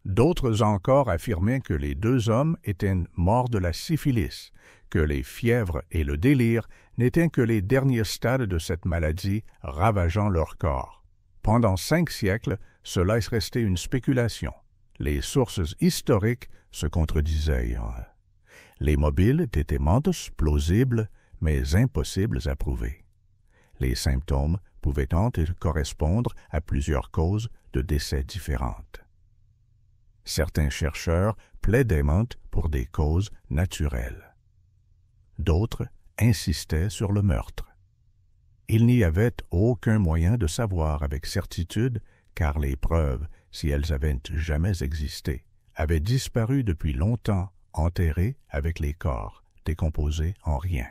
D'autres encore affirmaient que les 2 hommes étaient morts de la syphilis, que les fièvres et le délire n'étaient que les derniers stades de cette maladie ravageant leur corps. Pendant 5 siècles, cela est resté une spéculation. Les sources historiques se contredisaient. Les mobiles étaient mentis plausibles, mais impossibles à prouver. Les symptômes pouvaient correspondre à plusieurs causes de décès différentes. Certains chercheurs plaidaient pour des causes naturelles. D'autres insistaient sur le meurtre. Il n'y avait aucun moyen de savoir avec certitude, car les preuves, si elles avaient jamais existé, avaient disparu depuis longtemps, enterrés avec les corps, décomposés en rien.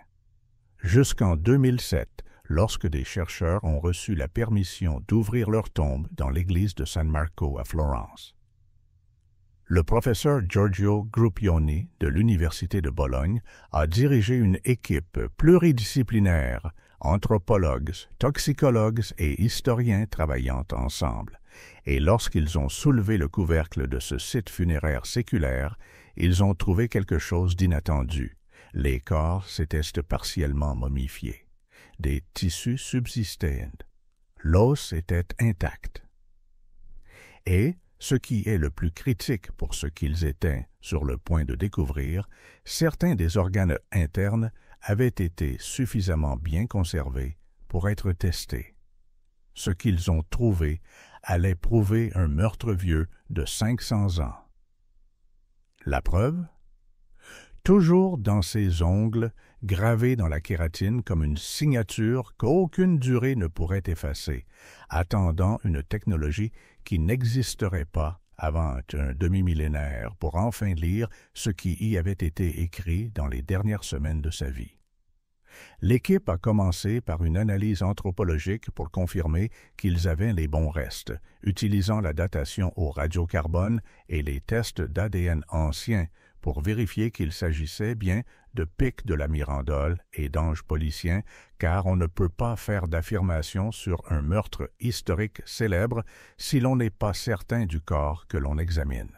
Jusqu'en 2007, lorsque des chercheurs ont reçu la permission d'ouvrir leur tombe dans l'église de San Marco à Florence. Le professeur Giorgio Gruppioni de l'Université de Bologne a dirigé une équipe pluridisciplinaire, anthropologues, toxicologues et historiens travaillant ensemble. Et lorsqu'ils ont soulevé le couvercle de ce site funéraire séculaire, ils ont trouvé quelque chose d'inattendu. Les corps s'étaient partiellement momifiés. Des tissus subsistaient. L'os était intact. Et, ce qui est le plus critique pour ce qu'ils étaient sur le point de découvrir, certains des organes internes avaient été suffisamment bien conservés pour être testés. Ce qu'ils ont trouvé allait prouver un meurtre vieux de 500 ans. La preuve? Toujours dans ses ongles, gravés dans la kératine comme une signature qu'aucune durée ne pourrait effacer, attendant une technologie qui n'existerait pas avant un demi-millénaire pour enfin lire ce qui y avait été écrit dans les dernières semaines de sa vie. L'équipe a commencé par une analyse anthropologique pour confirmer qu'ils avaient les bons restes, utilisant la datation au radiocarbone et les tests d'ADN anciens pour vérifier qu'il s'agissait bien de pics de la Mirandole et d'anges policiens, car on ne peut pas faire d'affirmation sur un meurtre historique célèbre si l'on n'est pas certain du corps que l'on examine.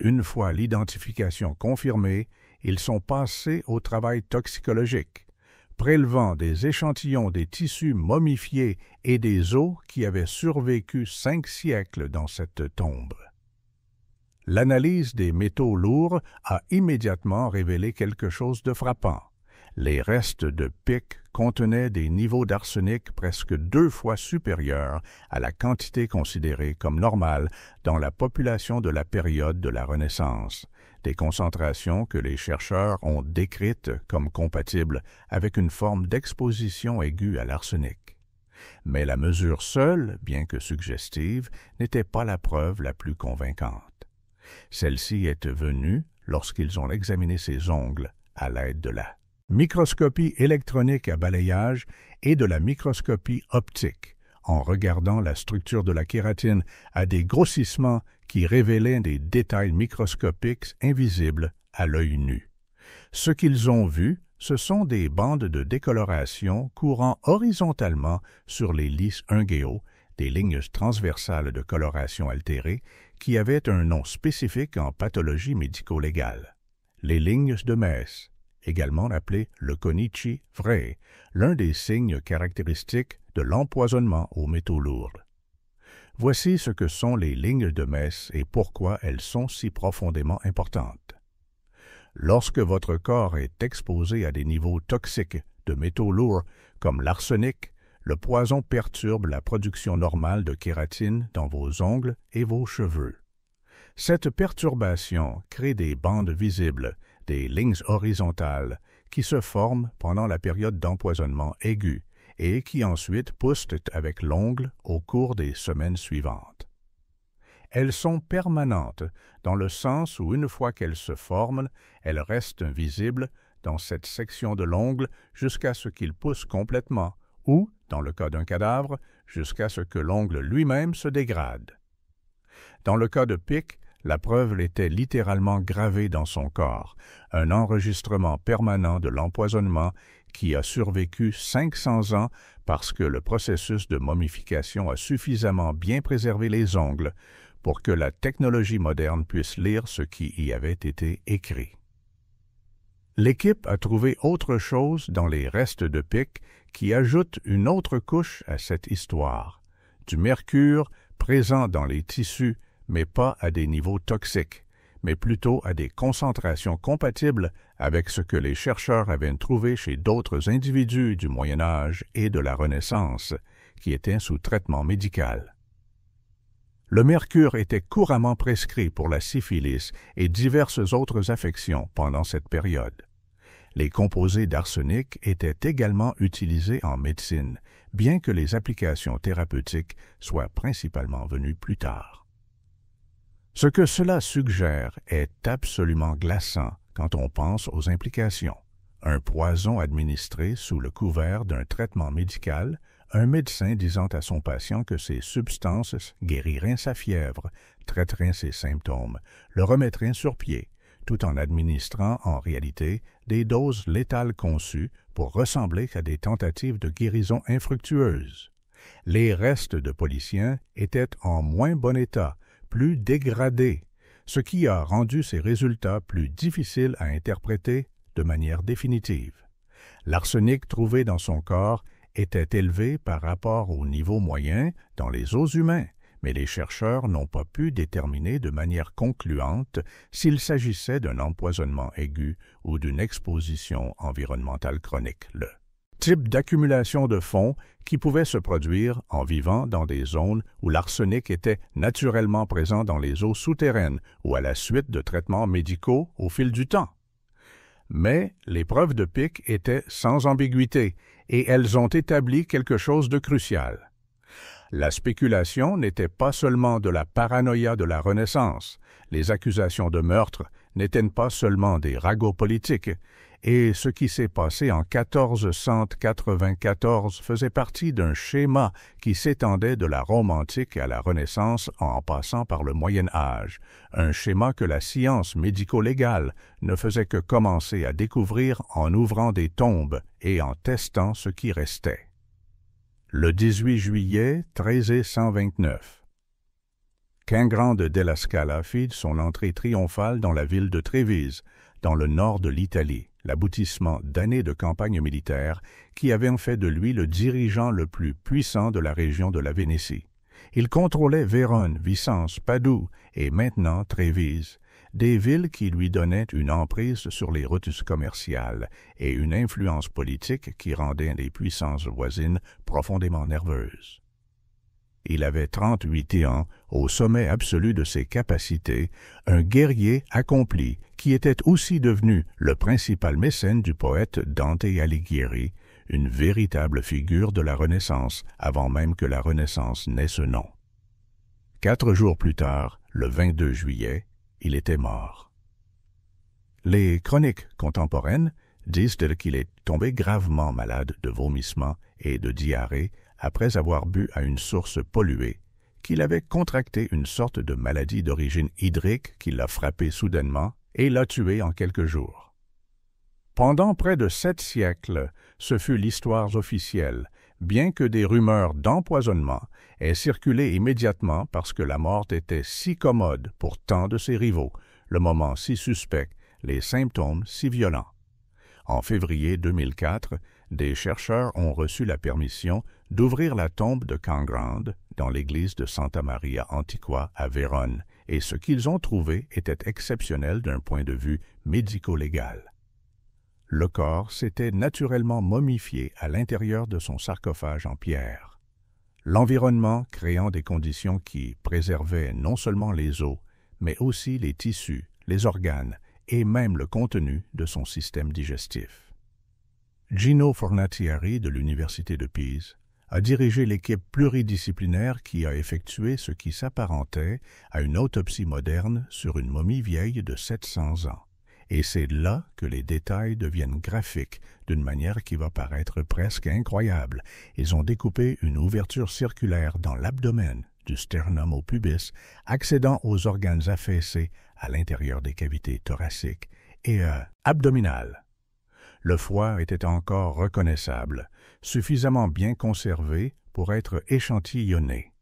Une fois l'identification confirmée, ils sont passés au travail toxicologique, prélevant des échantillons des tissus momifiés et des os qui avaient survécu 5 siècles dans cette tombe. L'analyse des métaux lourds a immédiatement révélé quelque chose de frappant. Les restes de pics contenaient des niveaux d'arsenic presque 2 fois supérieurs à la quantité considérée comme normale dans la population de la période de la Renaissance, des concentrations que les chercheurs ont décrites comme compatibles avec une forme d'exposition aiguë à l'arsenic. Mais la mesure seule, bien que suggestive, n'était pas la preuve la plus convaincante. Celle-ci est venue lorsqu'ils ont examiné ses ongles à l'aide de la microscopie électronique à balayage et de la microscopie optique, en regardant la structure de la kératine à des grossissements qui révélaient des détails microscopiques invisibles à l'œil nu. Ce qu'ils ont vu, ce sont des bandes de décoloration courant horizontalement sur les lys unguéaux, des lignes transversales de coloration altérée qui avaient un nom spécifique en pathologie médico-légale. Les lignes de Metz, également appelées le Konichi vrai, l'un des signes caractéristiques de l'empoisonnement aux métaux lourds. Voici ce que sont les lignes de Metz et pourquoi elles sont si profondément importantes. Lorsque votre corps est exposé à des niveaux toxiques de métaux lourds comme l'arsenic, le poison perturbe la production normale de kératine dans vos ongles et vos cheveux. Cette perturbation crée des bandes visibles, des lignes horizontales, qui se forment pendant la période d'empoisonnement aigu et qui ensuite poussent avec l'ongle au cours des semaines suivantes. Elles sont permanentes, dans le sens où une fois qu'elles se forment, elles restent visibles dans cette section de l'ongle jusqu'à ce qu'il pousse complètement, ou, dans le cas d'un cadavre, jusqu'à ce que l'ongle lui-même se dégrade. Dans le cas de Pic, la preuve était littéralement gravée dans son corps, un enregistrement permanent de l'empoisonnement qui a survécu 500 ans parce que le processus de momification a suffisamment bien préservé les ongles pour que la technologie moderne puisse lire ce qui y avait été écrit. L'équipe a trouvé autre chose dans les restes de Pic qui ajoute une autre couche à cette histoire, du mercure présent dans les tissus, mais pas à des niveaux toxiques, mais plutôt à des concentrations compatibles avec ce que les chercheurs avaient trouvé chez d'autres individus du Moyen Âge et de la Renaissance, qui étaient sous traitement médical. Le mercure était couramment prescrit pour la syphilis et diverses autres affections pendant cette période. Les composés d'arsenic étaient également utilisés en médecine, bien que les applications thérapeutiques soient principalement venues plus tard. Ce que cela suggère est absolument glaçant quand on pense aux implications. Un poison administré sous le couvert d'un traitement médical, un médecin disant à son patient que ces substances guériraient sa fièvre, traiteraient ses symptômes, le remettraient sur pied, tout en administrant en réalité des doses létales conçues pour ressembler à des tentatives de guérison infructueuses. Les restes de policiers étaient en moins bon état, plus dégradés, ce qui a rendu ces résultats plus difficiles à interpréter de manière définitive. L'arsenic trouvé dans son corps était élevé par rapport au niveau moyen dans les os humains, mais les chercheurs n'ont pas pu déterminer de manière concluante s'il s'agissait d'un empoisonnement aigu ou d'une exposition environnementale chronique, le type d'accumulation de fonds qui pouvait se produire en vivant dans des zones où l'arsenic était naturellement présent dans les eaux souterraines ou à la suite de traitements médicaux au fil du temps. Mais les preuves de Pic étaient sans ambiguïté et elles ont établi quelque chose de crucial. La spéculation n'était pas seulement de la paranoïa de la Renaissance, les accusations de meurtre n'étaient pas seulement des ragots politiques, et ce qui s'est passé en 1494 faisait partie d'un schéma qui s'étendait de la Rome antique à la Renaissance en passant par le Moyen Âge, un schéma que la science médico-légale ne faisait que commencer à découvrir en ouvrant des tombes et en testant ce qui restait. Le 18 juillet 1329, Cangrande della Scala fit son entrée triomphale dans la ville de Trévise, dans le nord de l'Italie, l'aboutissement d'années de campagne militaire qui avaient fait de lui le dirigeant le plus puissant de la région de la Vénétie. Il contrôlait Vérone, Vicence, Padoue et maintenant Trévise, des villes qui lui donnaient une emprise sur les routes commerciales et une influence politique qui rendait les puissances voisines profondément nerveuses. Il avait 38 ans, au sommet absolu de ses capacités, un guerrier accompli qui était aussi devenu le principal mécène du poète Dante Alighieri, une véritable figure de la Renaissance avant même que la Renaissance n'ait ce nom. 4 jours plus tard, le 22 juillet, il était mort. Les chroniques contemporaines disent qu'il est tombé gravement malade de vomissements et de diarrhée après avoir bu à une source polluée, qu'il avait contracté une sorte de maladie d'origine hydrique qui l'a frappé soudainement et l'a tué en quelques jours. Pendant près de 7 siècles, ce fut l'histoire officielle, bien que des rumeurs d'empoisonnement aient circulé immédiatement parce que la mort était si commode pour tant de ses rivaux, le moment si suspect, les symptômes si violents. En février 2004, des chercheurs ont reçu la permission d'ouvrir la tombe de Cangrande dans l'église de Santa Maria Antiqua à Vérone, et ce qu'ils ont trouvé était exceptionnel d'un point de vue médico-légal. Le corps s'était naturellement momifié à l'intérieur de son sarcophage en pierre, l'environnement créant des conditions qui préservaient non seulement les os, mais aussi les tissus, les organes et même le contenu de son système digestif. Gino Fornatieri de l'Université de Pise a dirigé l'équipe pluridisciplinaire qui a effectué ce qui s'apparentait à une autopsie moderne sur une momie vieille de 700 ans. Et c'est là que les détails deviennent graphiques d'une manière qui va paraître presque incroyable. Ils ont découpé une ouverture circulaire dans l'abdomen, du sternum au pubis, accédant aux organes affaissés à l'intérieur des cavités thoraciques et abdominales. Le foie était encore reconnaissable, suffisamment bien conservé pour être échantillonné.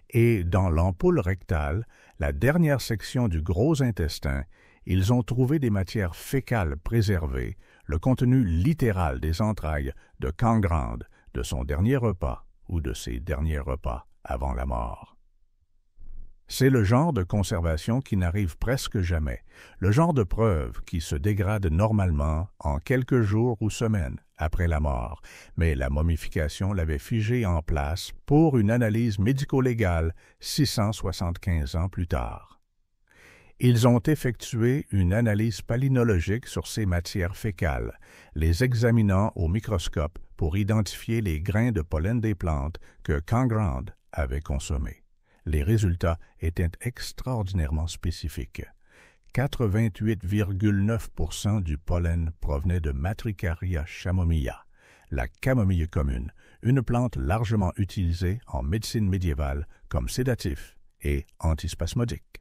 Et dans l'ampoule rectale, la dernière section du gros intestin, ils ont trouvé des matières fécales préservées, le contenu littéral des entrailles de Cangrande, de son dernier repas ou de ses derniers repas avant la mort. C'est le genre de conservation qui n'arrive presque jamais, le genre de preuve qui se dégrade normalement en quelques jours ou semaines après la mort, mais la momification l'avait figé en place pour une analyse médico-légale 675 ans plus tard. Ils ont effectué une analyse palynologique sur ces matières fécales, les examinant au microscope pour identifier les grains de pollen des plantes que Cangrande avait consommés. Les résultats étaient extraordinairement spécifiques. 88,9% du pollen provenait de Matricaria chamomilla, la camomille commune, une plante largement utilisée en médecine médiévale comme sédatif et antispasmodique.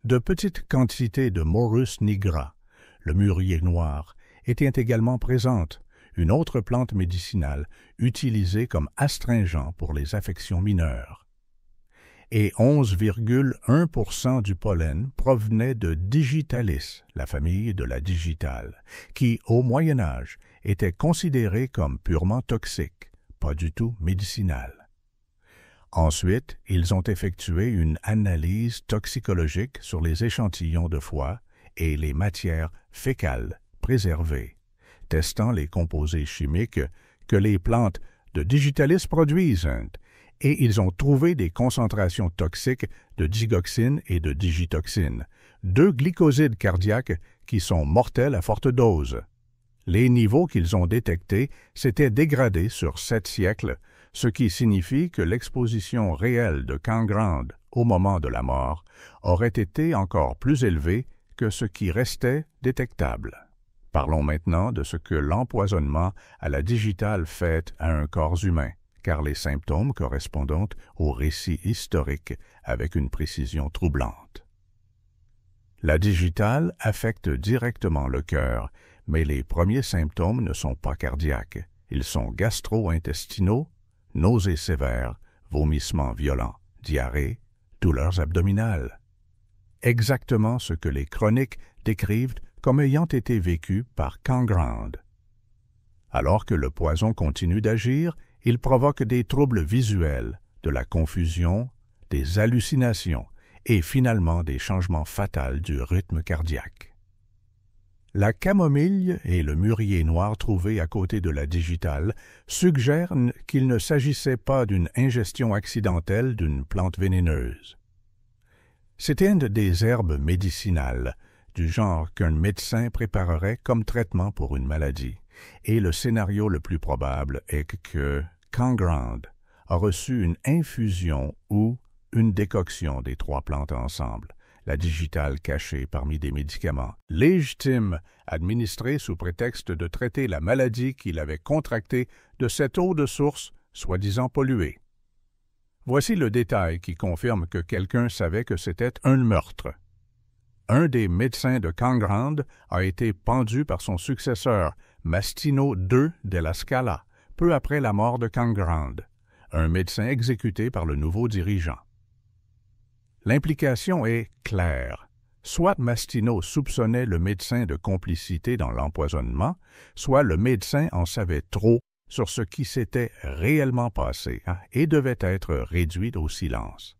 De petites quantités de Morus nigra, le mûrier noir, étaient également présentes, une autre plante médicinale utilisée comme astringent pour les affections mineures. Et 11,1% du pollen provenait de Digitalis, la famille de la digitale, qui, au Moyen Âge, était considérée comme purement toxique, pas du tout médicinale. Ensuite, ils ont effectué une analyse toxicologique sur les échantillons de foie et les matières fécales préservées, testant les composés chimiques que les plantes de Digitalis produisent, et ils ont trouvé des concentrations toxiques de digoxine et de digitoxine, 2 glycosides cardiaques qui sont mortels à forte dose. Les niveaux qu'ils ont détectés s'étaient dégradés sur 7 siècles, ce qui signifie que l'exposition réelle de Cangrande au moment de la mort aurait été encore plus élevée que ce qui restait détectable. Parlons maintenant de ce que l'empoisonnement à la digitale fait à un corps humain, car les symptômes correspondent au récit historique avec une précision troublante. La digitale affecte directement le cœur, mais les premiers symptômes ne sont pas cardiaques. Ils sont gastro-intestinaux, nausées sévères, vomissements violents, diarrhée, douleurs abdominales. Exactement ce que les chroniques décrivent comme ayant été vécus par Cangrande. Alors que le poison continue d'agir, il provoque des troubles visuels, de la confusion, des hallucinations et finalement des changements fatals du rythme cardiaque. La camomille et le mûrier noir trouvés à côté de la digitale suggèrent qu'il ne s'agissait pas d'une ingestion accidentelle d'une plante vénéneuse. C'était une des herbes médicinales, du genre qu'un médecin préparerait comme traitement pour une maladie, et le scénario le plus probable est que Cangrande a reçu une infusion ou une décoction des trois plantes ensemble, la digitale cachée parmi des médicaments légitimes administrés sous prétexte de traiter la maladie qu'il avait contractée de cette eau de source soi-disant polluée. Voici le détail qui confirme que quelqu'un savait que c'était un meurtre. Un des médecins de Cangrande a été pendu par son successeur, Mastino II della Scala, peu après la mort de Cangrande, un médecin exécuté par le nouveau dirigeant. L'implication est claire. Soit Mastino soupçonnait le médecin de complicité dans l'empoisonnement, soit le médecin en savait trop sur ce qui s'était réellement passé et devait être réduit au silence.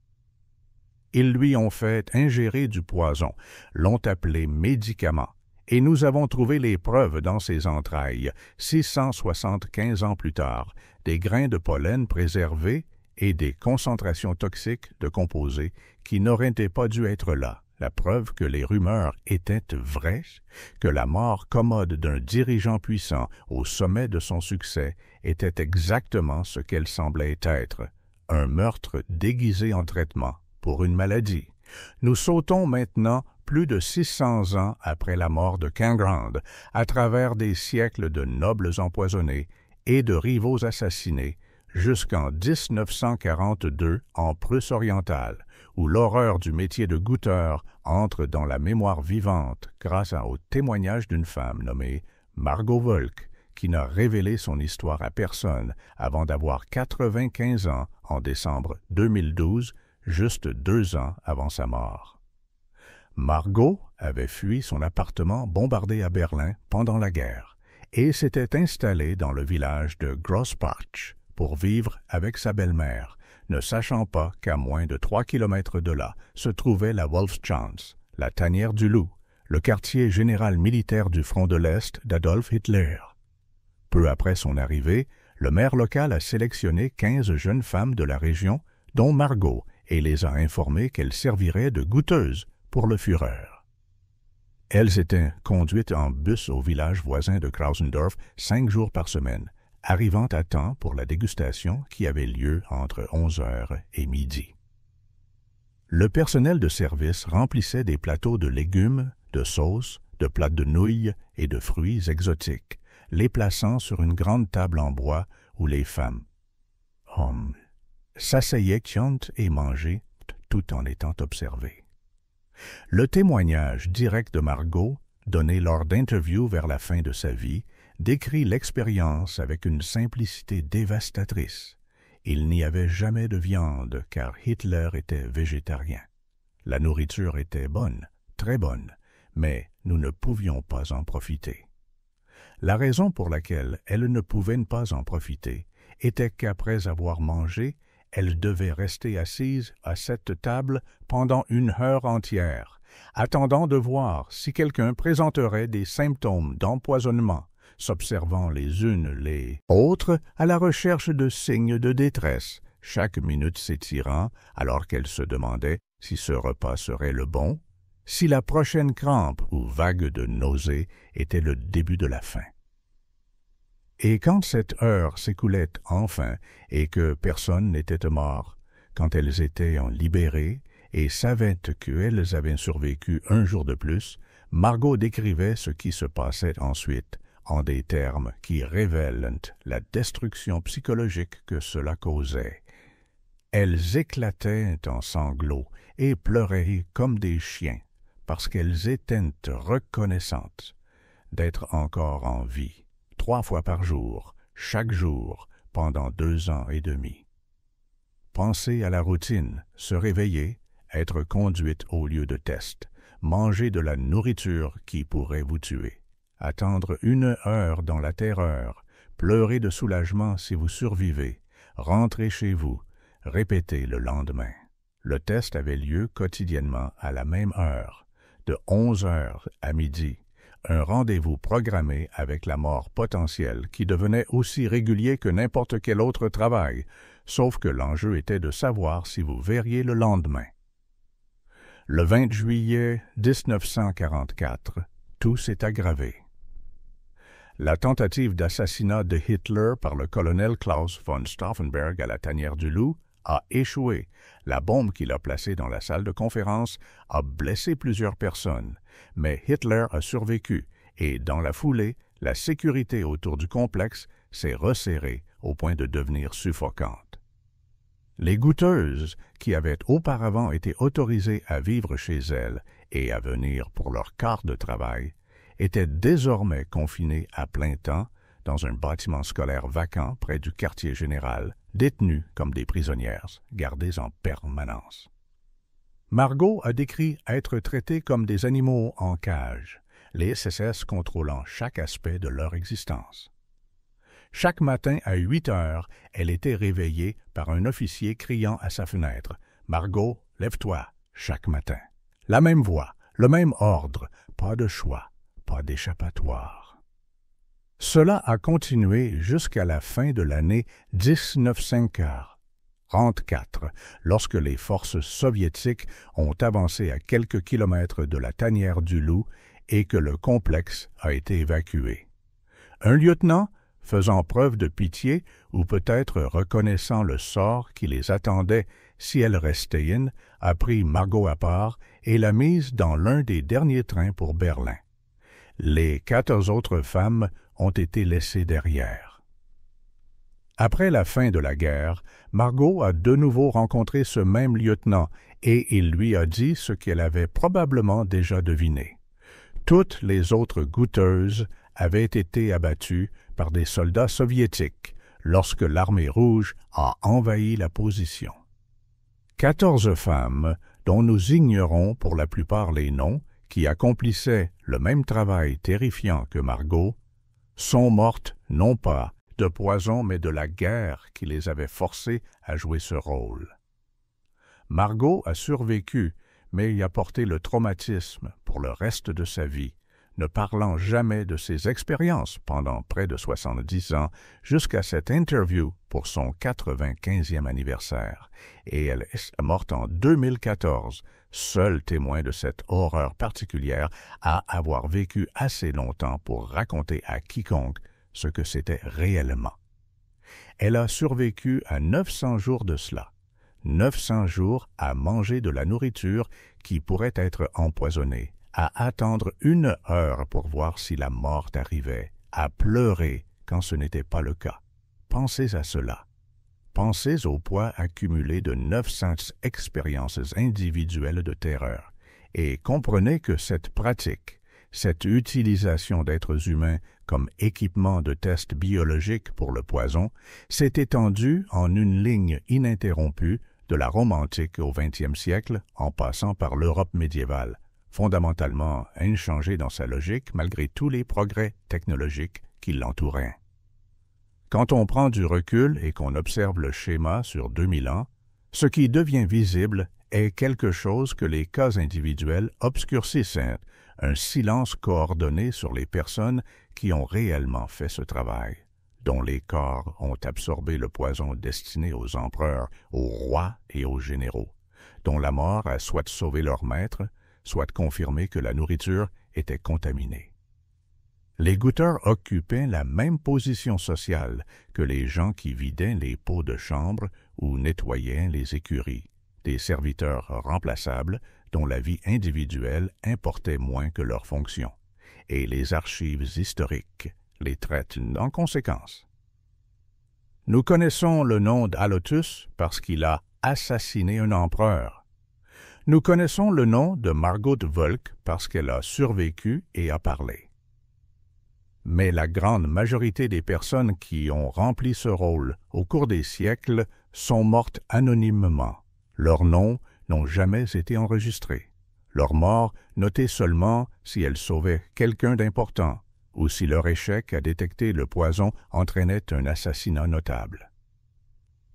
Ils lui ont fait ingérer du poison, l'ont appelé médicament, et nous avons trouvé les preuves dans ses entrailles, 675 ans plus tard, des grains de pollen préservés et des concentrations toxiques de composés qui n'auraient pas dû être là. La preuve que les rumeurs étaient vraies, que la mort commode d'un dirigeant puissant au sommet de son succès était exactement ce qu'elle semblait être, un meurtre déguisé en traitement pour une maladie. Nous sautons maintenant plus de 600 ans après la mort de Cangrande, à travers des siècles de nobles empoisonnés et de rivaux assassinés, jusqu'en 1942 en Prusse orientale, où l'horreur du métier de goûteur entre dans la mémoire vivante grâce au témoignage d'une femme nommée Margot Volk, qui n'a révélé son histoire à personne avant d'avoir 95 ans en décembre 2012, juste 2 ans avant sa mort. Margot avait fui son appartement bombardé à Berlin pendant la guerre et s'était installée dans le village de Grossbach pour vivre avec sa belle-mère, ne sachant pas qu'à moins de 3 kilomètres de là se trouvait la Wolfschanz, la tanière du loup, le quartier général militaire du front de l'Est d'Adolf Hitler. Peu après son arrivée, le maire local a sélectionné 15 jeunes femmes de la région, dont Margot, et les a informées qu'elles serviraient de goûteuses pour le Führer. Elles étaient conduites en bus au village voisin de Krausendorf 5 jours par semaine, arrivant à temps pour la dégustation qui avait lieu entre 11h et midi. Le personnel de service remplissait des plateaux de légumes, de sauces, de plats de nouilles et de fruits exotiques, les plaçant sur une grande table en bois où les femmes s'asseyaient et mangeaient tout en étant observées. Le témoignage direct de Margot, donné lors d'interviews vers la fin de sa vie, décrit l'expérience avec une simplicité dévastatrice. Il n'y avait jamais de viande car Hitler était végétarien. La nourriture était bonne, très bonne, mais nous ne pouvions pas en profiter. La raison pour laquelle elle ne pouvait pas en profiter était qu'après avoir mangé, elle devait rester assise à cette table pendant 1 heure entière, attendant de voir si quelqu'un présenterait des symptômes d'empoisonnement, s'observant les unes les autres à la recherche de signes de détresse, chaque minute s'étirant alors qu'elle se demandait si ce repas serait le bon, si la prochaine crampe ou vague de nausée était le début de la fin. Et quand cette heure s'écoulait enfin et que personne n'était mort, quand elles étaient libérées et savaient qu'elles avaient survécu 1 jour de plus, Margot décrivait ce qui se passait ensuite en des termes qui révèlent la destruction psychologique que cela causait. Elles éclataient en sanglots et pleuraient comme des chiens parce qu'elles étaient reconnaissantes d'être encore en vie, 3 fois par jour, chaque jour, pendant 2 ans et demi. Penser à la routine, se réveiller, être conduite au lieu de test, manger de la nourriture qui pourrait vous tuer, attendre 1 heure dans la terreur, pleurer de soulagement si vous survivez, rentrer chez vous, répéter le lendemain. Le test avait lieu quotidiennement à la même heure, de 11 heures à midi, un rendez-vous programmé avec la mort potentielle qui devenait aussi régulier que n'importe quel autre travail, sauf que l'enjeu était de savoir si vous verriez le lendemain. Le 20 juillet 1944, tout s'est aggravé. La tentative d'assassinat de Hitler par le colonel Klaus von Stauffenberg à la tanière du Loup a échoué. La bombe qu'il a placée dans la salle de conférence a blessé plusieurs personnes, mais Hitler a survécu et, dans la foulée, la sécurité autour du complexe s'est resserrée au point de devenir suffocante. Les goûteuses, qui avaient auparavant été autorisées à vivre chez elles et à venir pour leur quart de travail, étaient désormais confinées à plein temps dans un bâtiment scolaire vacant près du quartier général, détenues comme des prisonnières, gardées en permanence. Margot a décrit être traitées comme des animaux en cage, les SS contrôlant chaque aspect de leur existence. Chaque matin à 8 heures, elle était réveillée par un officier criant à sa fenêtre « Margot, lève-toi » chaque matin. La même voix, le même ordre, pas de choix, pas d'échappatoire. Cela a continué jusqu'à la fin de l'année 1944, lorsque les forces soviétiques ont avancé à quelques kilomètres de la tanière du Loup et que le complexe a été évacué. Un lieutenant, faisant preuve de pitié ou peut-être reconnaissant le sort qui les attendait si elles restaient, a pris Margot à part et l'a mise dans l'un des derniers trains pour Berlin. Les 14 autres femmes ont été laissées derrière. Après la fin de la guerre, Margot a de nouveau rencontré ce même lieutenant et il lui a dit ce qu'elle avait probablement déjà deviné. Toutes les autres goûteuses avaient été abattues par des soldats soviétiques lorsque l'armée rouge a envahi la position. 14 femmes, dont nous ignorons pour la plupart les noms, qui accomplissaient le même travail terrifiant que Margot, sont mortes non pas de poison mais de la guerre qui les avait forcées à jouer ce rôle. Margot a survécu, mais y a porté le traumatisme pour le reste de sa vie, ne parlant jamais de ses expériences pendant près de 70 ans jusqu'à cette interview pour son 95e anniversaire, et elle est morte en 2014, seul témoin de cette horreur particulière à avoir vécu assez longtemps pour raconter à quiconque ce que c'était réellement. Elle a survécu à 900 jours de cela, 900 jours à manger de la nourriture qui pourrait être empoisonnée, à attendre 1 heure pour voir si la mort arrivait, à pleurer quand ce n'était pas le cas. Pensez à cela. Pensez au poids accumulé de 900 expériences individuelles de terreur et comprenez que cette pratique, cette utilisation d'êtres humains comme équipement de tests biologiques pour le poison, s'est étendue en une ligne ininterrompue de la Rome antique au XXe siècle en passant par l'Europe médiévale, fondamentalement inchangée dans sa logique malgré tous les progrès technologiques qui l'entouraient. Quand on prend du recul et qu'on observe le schéma sur 2000 ans, ce qui devient visible est quelque chose que les cas individuels obscurcissent, un silence coordonné sur les personnes qui ont réellement fait ce travail, dont les corps ont absorbé le poison destiné aux empereurs, aux rois et aux généraux, dont la mort a soit sauvé leur maître, soit confirmé que la nourriture était contaminée. Les goûteurs occupaient la même position sociale que les gens qui vidaient les pots de chambre ou nettoyaient les écuries, des serviteurs remplaçables dont la vie individuelle importait moins que leur fonction, et les archives historiques les traitent en conséquence. Nous connaissons le nom d'Halotus parce qu'il a assassiné un empereur. Nous connaissons le nom de Margot Volk parce qu'elle a survécu et a parlé. Mais la grande majorité des personnes qui ont rempli ce rôle au cours des siècles sont mortes anonymement. Leurs noms n'ont jamais été enregistrés. Leur mort notée seulement si elles sauvaient quelqu'un d'important ou si leur échec à détecter le poison entraînait un assassinat notable.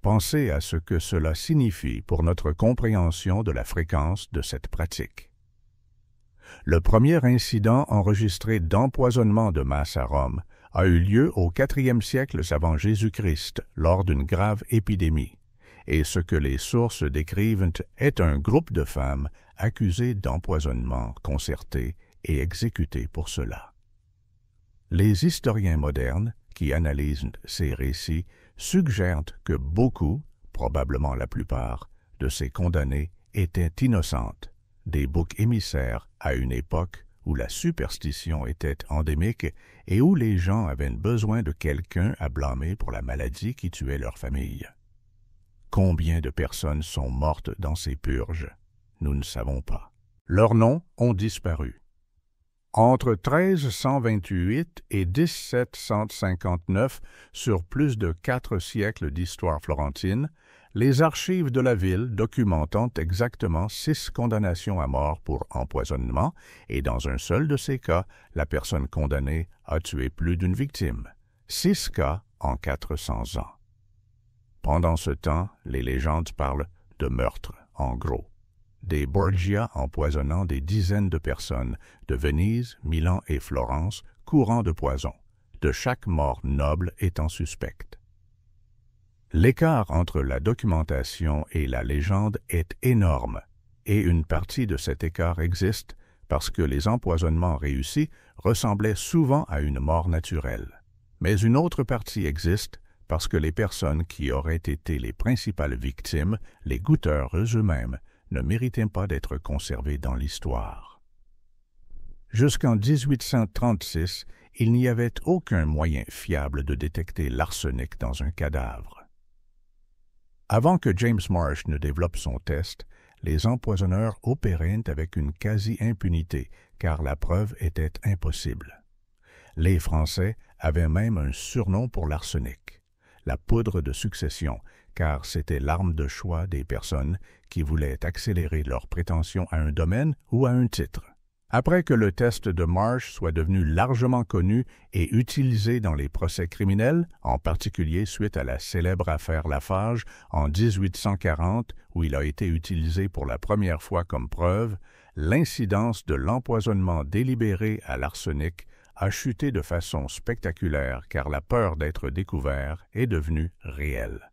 Pensez à ce que cela signifie pour notre compréhension de la fréquence de cette pratique. Le premier incident enregistré d'empoisonnement de masse à Rome a eu lieu au IVe siècle avant Jésus-Christ lors d'une grave épidémie, et ce que les sources décrivent est un groupe de femmes accusées d'empoisonnement concerté et exécutées pour cela. Les historiens modernes qui analysent ces récits suggèrent que beaucoup, probablement la plupart, de ces condamnées étaient innocentes, des boucs émissaires à une époque où la superstition était endémique et où les gens avaient besoin de quelqu'un à blâmer pour la maladie qui tuait leur famille. Combien de personnes sont mortes dans ces purges? Nous ne savons pas. Leurs noms ont disparu. Entre 1328 et 1759, sur plus de 4 siècles d'histoire florentine, les archives de la ville documentent exactement 6 condamnations à mort pour empoisonnement, et dans un seul de ces cas, la personne condamnée a tué plus d'une victime. 6 cas en 400 ans. Pendant ce temps, les légendes parlent de meurtre, en gros. Des Borgia empoisonnant des dizaines de personnes, de Venise, Milan et Florence, courant de poison, de chaque mort noble étant suspecte. L'écart entre la documentation et la légende est énorme, et une partie de cet écart existe parce que les empoisonnements réussis ressemblaient souvent à une mort naturelle. Mais une autre partie existe parce que les personnes qui auraient été les principales victimes, les goûteurs eux-mêmes, ne méritaient pas d'être conservés dans l'histoire. Jusqu'en 1836, il n'y avait aucun moyen fiable de détecter l'arsenic dans un cadavre. Avant que James Marsh ne développe son test, les empoisonneurs opéraient avec une quasi-impunité, car la preuve était impossible. Les Français avaient même un surnom pour l'arsenic, la poudre de succession, car c'était l'arme de choix des personnes qui voulaient accélérer leur prétention à un domaine ou à un titre. Après que le test de Marsh soit devenu largement connu et utilisé dans les procès criminels, en particulier suite à la célèbre affaire Lafarge en 1840, où il a été utilisé pour la première fois comme preuve, l'incidence de l'empoisonnement délibéré à l'arsenic a chuté de façon spectaculaire car la peur d'être découvert est devenue réelle.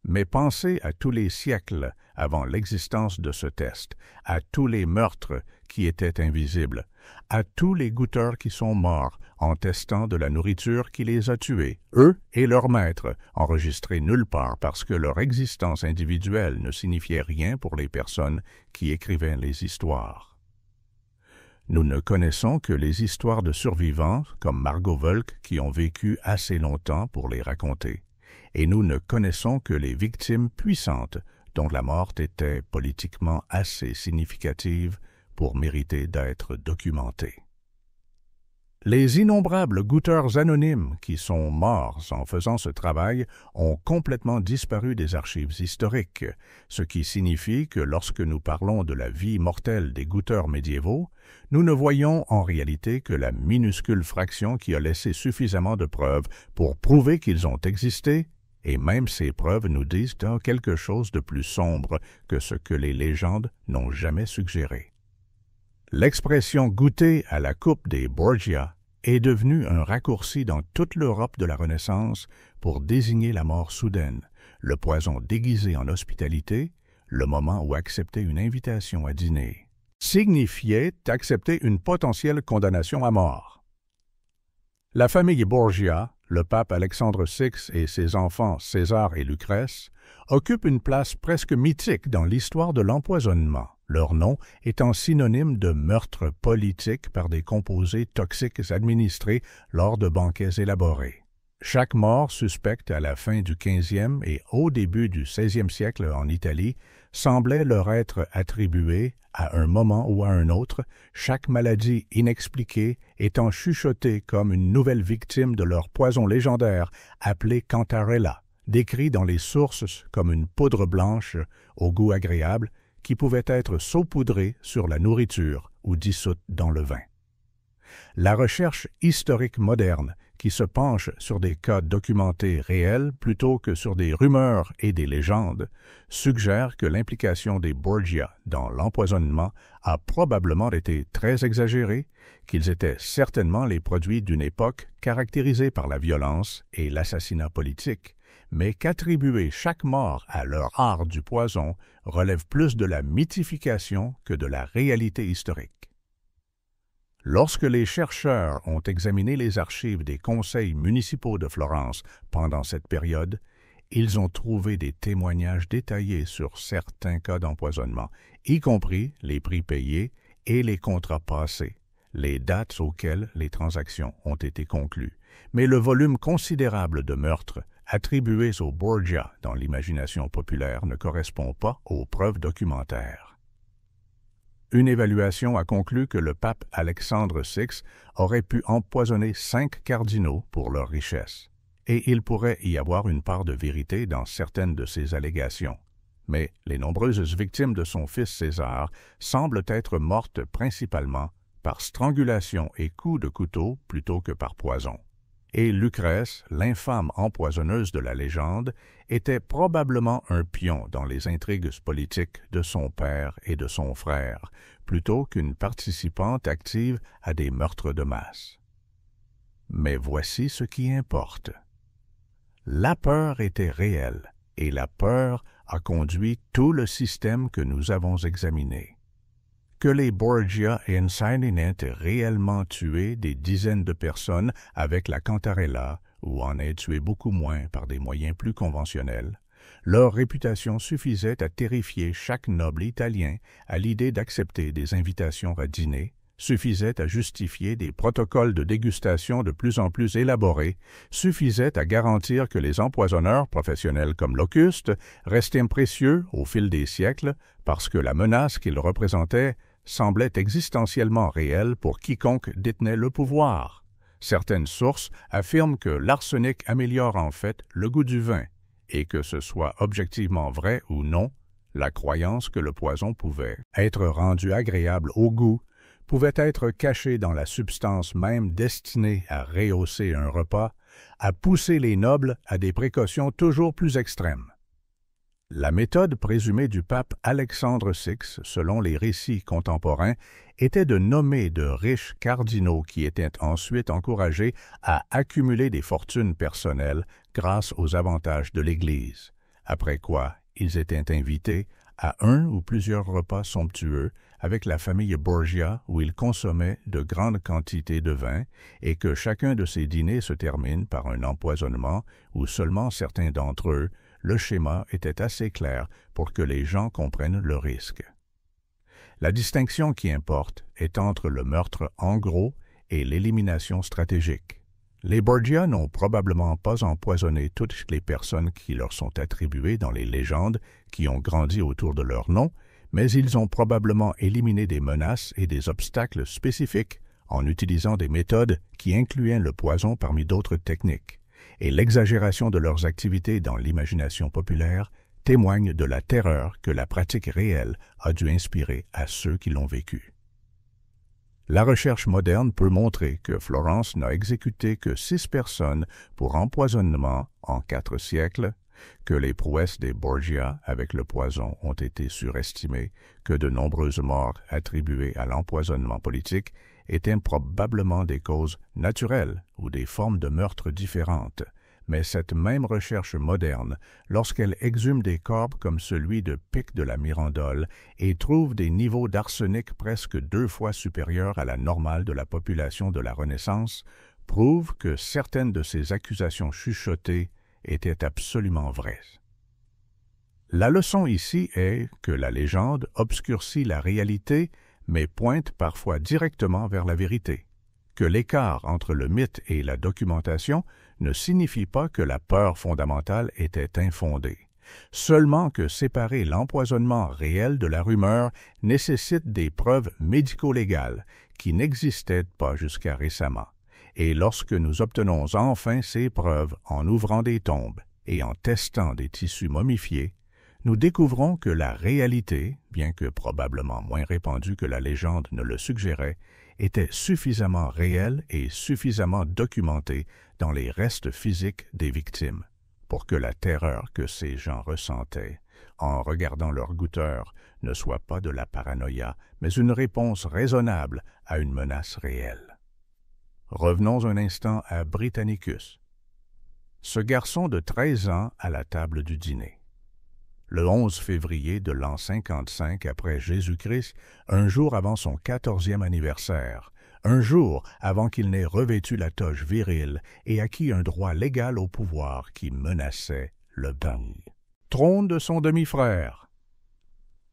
Mais pensez à tous les siècles avant l'existence de ce test, à tous les meurtres qui étaient invisibles, à tous les goûteurs qui sont morts en testant de la nourriture qui les a tués, eux et leurs maîtres, enregistrés nulle part parce que leur existence individuelle ne signifiait rien pour les personnes qui écrivaient les histoires. Nous ne connaissons que les histoires de survivants comme Margot Volk qui ont vécu assez longtemps pour les raconter. Et nous ne connaissons que les victimes puissantes dont la mort était politiquement assez significative pour mériter d'être documentée. Les innombrables goûteurs anonymes qui sont morts en faisant ce travail ont complètement disparu des archives historiques, ce qui signifie que lorsque nous parlons de la vie mortelle des goûteurs médiévaux, nous ne voyons en réalité que la minuscule fraction qui a laissé suffisamment de preuves pour prouver qu'ils ont existé, et même ces preuves nous disent quelque chose de plus sombre que ce que les légendes n'ont jamais suggéré. L'expression « goûter à la coupe des Borgia » est devenue un raccourci dans toute l'Europe de la Renaissance pour désigner la mort soudaine, le poison déguisé en hospitalité, le moment où accepter une invitation à dîner signifiait accepter une potentielle condamnation à mort. La famille Borgia, le pape Alexandre VI et ses enfants César et Lucrèce occupent une place presque mythique dans l'histoire de l'empoisonnement, leur nom étant synonyme de meurtre politique par des composés toxiques administrés lors de banquets élaborés. Chaque mort suspecte à la fin du XVe et au début du XVIe siècle en Italie semblait leur être attribuée à un moment ou à un autre, chaque maladie inexpliquée étant chuchotée comme une nouvelle victime de leur poison légendaire appelé Cantarella, décrit dans les sources comme une poudre blanche au goût agréable qui pouvait être saupoudrée sur la nourriture ou dissoute dans le vin. La recherche historique moderne, qui se penche sur des cas documentés réels plutôt que sur des rumeurs et des légendes, suggère que l'implication des Borgia dans l'empoisonnement a probablement été très exagérée, qu'ils étaient certainement les produits d'une époque caractérisée par la violence et l'assassinat politique, mais qu'attribuer chaque mort à leur art du poison relève plus de la mythification que de la réalité historique. Lorsque les chercheurs ont examiné les archives des conseils municipaux de Florence pendant cette période, ils ont trouvé des témoignages détaillés sur certains cas d'empoisonnement, y compris les prix payés et les contrats passés, les dates auxquelles les transactions ont été conclues. Mais le volume considérable de meurtres attribués aux Borgia dans l'imagination populaire ne correspond pas aux preuves documentaires. Une évaluation a conclu que le pape Alexandre VI aurait pu empoisonner 5 cardinaux pour leur richesse, et il pourrait y avoir une part de vérité dans certaines de ces allégations. Mais les nombreuses victimes de son fils César semblent être mortes principalement par strangulation et coups de couteau plutôt que par poison. Et Lucrèce, l'infâme empoisonneuse de la légende, était probablement un pion dans les intrigues politiques de son père et de son frère, plutôt qu'une participante active à des meurtres de masse. Mais voici ce qui importe. La peur était réelle, et la peur a conduit tout le système que nous avons examiné. Que les Borgia et Ensignen aient réellement tué des dizaines de personnes avec la Cantarella ou en aient tué beaucoup moins par des moyens plus conventionnels, leur réputation suffisait à terrifier chaque noble italien à l'idée d'accepter des invitations à dîner, suffisait à justifier des protocoles de dégustation de plus en plus élaborés, suffisait à garantir que les empoisonneurs professionnels comme Locuste restaient précieux au fil des siècles parce que la menace qu'ils représentaient semblait existentiellement réelle pour quiconque détenait le pouvoir. Certaines sources affirment que l'arsenic améliore en fait le goût du vin, et que ce soit objectivement vrai ou non, la croyance que le poison pouvait être rendu agréable au goût pouvait être cachée dans la substance même destinée à rehausser un repas, à pousser les nobles à des précautions toujours plus extrêmes. La méthode présumée du pape Alexandre VI, selon les récits contemporains, était de nommer de riches cardinaux qui étaient ensuite encouragés à accumuler des fortunes personnelles grâce aux avantages de l'Église, après quoi ils étaient invités à un ou plusieurs repas somptueux avec la famille Borgia où ils consommaient de grandes quantités de vin et que chacun de ces dîners se termine par un empoisonnement où seulement certains d'entre eux, le schéma était assez clair pour que les gens comprennent le risque. La distinction qui importe est entre le meurtre en gros et l'élimination stratégique. Les Borgia n'ont probablement pas empoisonné toutes les personnes qui leur sont attribuées dans les légendes qui ont grandi autour de leur nom, mais ils ont probablement éliminé des menaces et des obstacles spécifiques en utilisant des méthodes qui incluaient le poison parmi d'autres techniques. Et l'exagération de leurs activités dans l'imagination populaire témoigne de la terreur que la pratique réelle a dû inspirer à ceux qui l'ont vécue. La recherche moderne peut montrer que Florence n'a exécuté que 6 personnes pour empoisonnement en 4 siècles, que les prouesses des Borgia avec le poison ont été surestimées, que de nombreuses morts attribuées à l'empoisonnement politique étaient probablement des causes naturelles ou des formes de meurtre différentes. Mais cette même recherche moderne, lorsqu'elle exhume des corps comme celui de Pic de la Mirandole et trouve des niveaux d'arsenic presque 2 fois supérieurs à la normale de la population de la Renaissance, prouve que certaines de ces accusations chuchotées étaient absolument vraies. La leçon ici est que la légende obscurcit la réalité, mais pointe parfois directement vers la vérité, que l'écart entre le mythe et la documentation ne signifie pas que la peur fondamentale était infondée, seulement que séparer l'empoisonnement réel de la rumeur nécessite des preuves médico-légales qui n'existaient pas jusqu'à récemment. Et lorsque nous obtenons enfin ces preuves en ouvrant des tombes et en testant des tissus momifiés, nous découvrons que la réalité, bien que probablement moins répandue que la légende ne le suggérait, était suffisamment réelle et suffisamment documentée dans les restes physiques des victimes pour que la terreur que ces gens ressentaient en regardant leur goûteur ne soit pas de la paranoïa, mais une réponse raisonnable à une menace réelle. Revenons un instant à Britannicus. Ce garçon de 13 ans à la table du dîner. Le 11 février de l'an 55 après Jésus-Christ, un jour avant son 14e anniversaire, un jour avant qu'il n'ait revêtu la toge virile et acquis un droit légal au pouvoir qui menaçait le bagne. Trône de son demi-frère.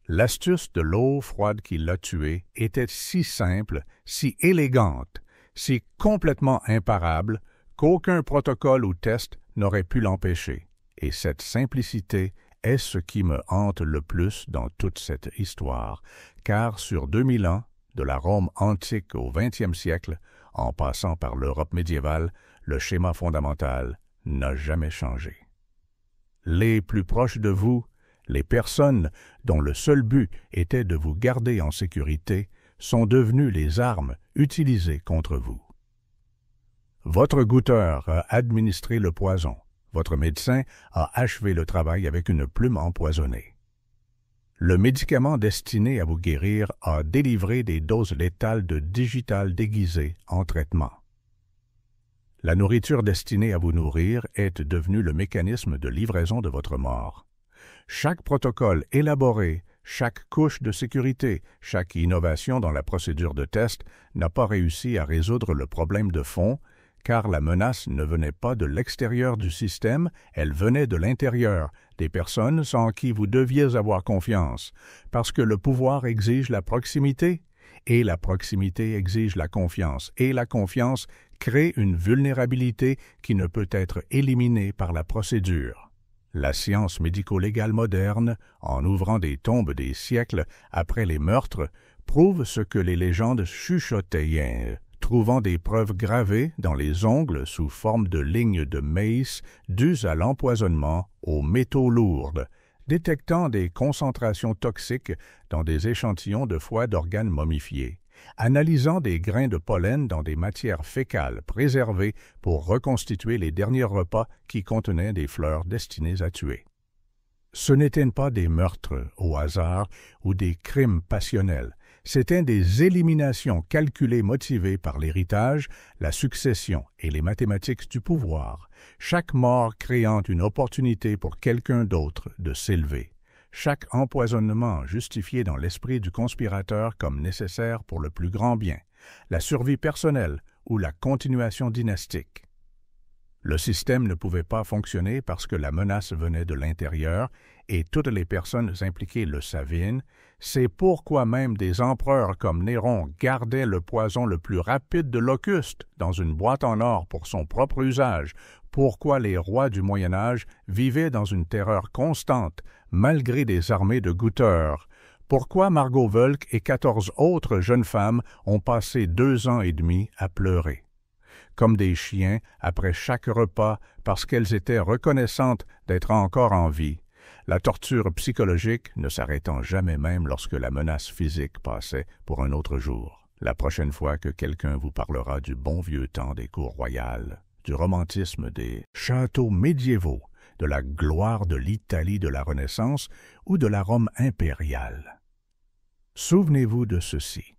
L'astuce de l'eau froide qui l'a tué était si simple, si élégante, si complètement imparable qu'aucun protocole ou test n'aurait pu l'empêcher. Et cette simplicité est ce qui me hante le plus dans toute cette histoire, car sur 2000 ans, de la Rome antique au XXe siècle, en passant par l'Europe médiévale, le schéma fondamental n'a jamais changé. Les plus proches de vous, les personnes dont le seul but était de vous garder en sécurité, sont devenues les armes utilisées contre vous. Votre goûteur a administré le poison. Votre médecin a achevé le travail avec une plume empoisonnée. Le médicament destiné à vous guérir a délivré des doses létales de digital déguisé en traitement. La nourriture destinée à vous nourrir est devenue le mécanisme de livraison de votre mort. Chaque protocole élaboré, chaque couche de sécurité, chaque innovation dans la procédure de test n'a pas réussi à résoudre le problème de fond, car la menace ne venait pas de l'extérieur du système, elle venait de l'intérieur, des personnes en qui vous deviez avoir confiance, parce que le pouvoir exige la proximité, et la proximité exige la confiance, et la confiance crée une vulnérabilité qui ne peut être éliminée par la procédure. La science médico-légale moderne, en ouvrant des tombes des siècles après les meurtres, prouve ce que les légendes chuchotaient, trouvant des preuves gravées dans les ongles sous forme de lignes de maïs dues à l'empoisonnement aux métaux lourds, détectant des concentrations toxiques dans des échantillons de foie d'organes momifiés, analysant des grains de pollen dans des matières fécales préservées pour reconstituer les derniers repas qui contenaient des fleurs destinées à tuer. Ce n'étaient pas des meurtres au hasard ou des crimes passionnels, c'étaient des éliminations calculées motivées par l'héritage, la succession et les mathématiques du pouvoir, chaque mort créant une opportunité pour quelqu'un d'autre de s'élever, chaque empoisonnement justifié dans l'esprit du conspirateur comme nécessaire pour le plus grand bien, la survie personnelle ou la continuation dynastique. Le système ne pouvait pas fonctionner parce que la menace venait de l'intérieur et toutes les personnes impliquées le savaient. C'est pourquoi même des empereurs comme Néron gardaient le poison le plus rapide de Locuste dans une boîte en or pour son propre usage, pourquoi les rois du Moyen Âge vivaient dans une terreur constante malgré des armées de goûteurs, pourquoi Margot Wölk et 14 autres jeunes femmes ont passé 2 ans et demi à pleurer comme des chiens après chaque repas parce qu'elles étaient reconnaissantes d'être encore en vie, la torture psychologique ne s'arrêtant jamais même lorsque la menace physique passait pour un autre jour. La prochaine fois que quelqu'un vous parlera du bon vieux temps des cours royales, du romantisme des châteaux médiévaux, de la gloire de l'Italie de la Renaissance ou de la Rome impériale, souvenez-vous de ceci.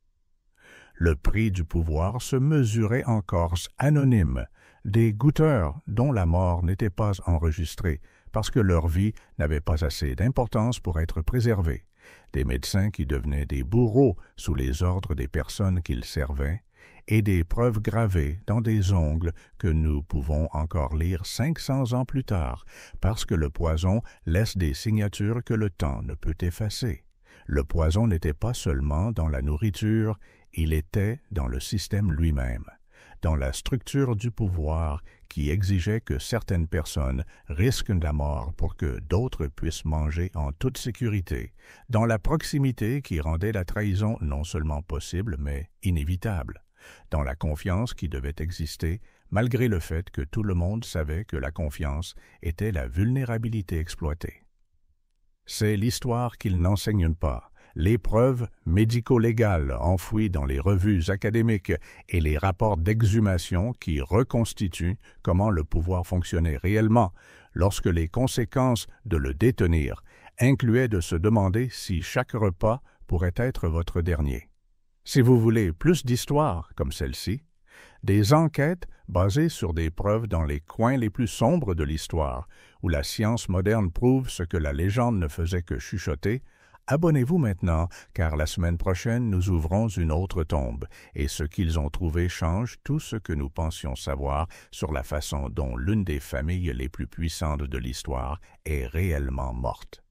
Le prix du pouvoir se mesurait en corse anonyme, des goûteurs dont la mort n'était pas enregistrée parce que leur vie n'avait pas assez d'importance pour être préservée, des médecins qui devenaient des bourreaux sous les ordres des personnes qu'ils servaient, et des preuves gravées dans des ongles que nous pouvons encore lire 500 ans plus tard, parce que le poison laisse des signatures que le temps ne peut effacer. Le poison n'était pas seulement dans la nourriture, il était dans le système lui-même, dans la structure du pouvoir qui exigeait que certaines personnes risquent la mort pour que d'autres puissent manger en toute sécurité, dans la proximité qui rendait la trahison non seulement possible, mais inévitable, dans la confiance qui devait exister, malgré le fait que tout le monde savait que la confiance était la vulnérabilité exploitée. C'est l'histoire qu'ils n'enseignent pas, les preuves médico-légales enfouies dans les revues académiques et les rapports d'exhumation qui reconstituent comment le pouvoir fonctionnait réellement lorsque les conséquences de le détenir incluaient de se demander si chaque repas pourrait être votre dernier. Si vous voulez plus d'histoires comme celle-ci, des enquêtes basées sur des preuves dans les coins les plus sombres de l'histoire, où la science moderne prouve ce que la légende ne faisait que chuchoter, abonnez-vous maintenant, car la semaine prochaine nous ouvrons une autre tombe, et ce qu'ils ont trouvé change tout ce que nous pensions savoir sur la façon dont l'une des familles les plus puissantes de l'histoire est réellement morte.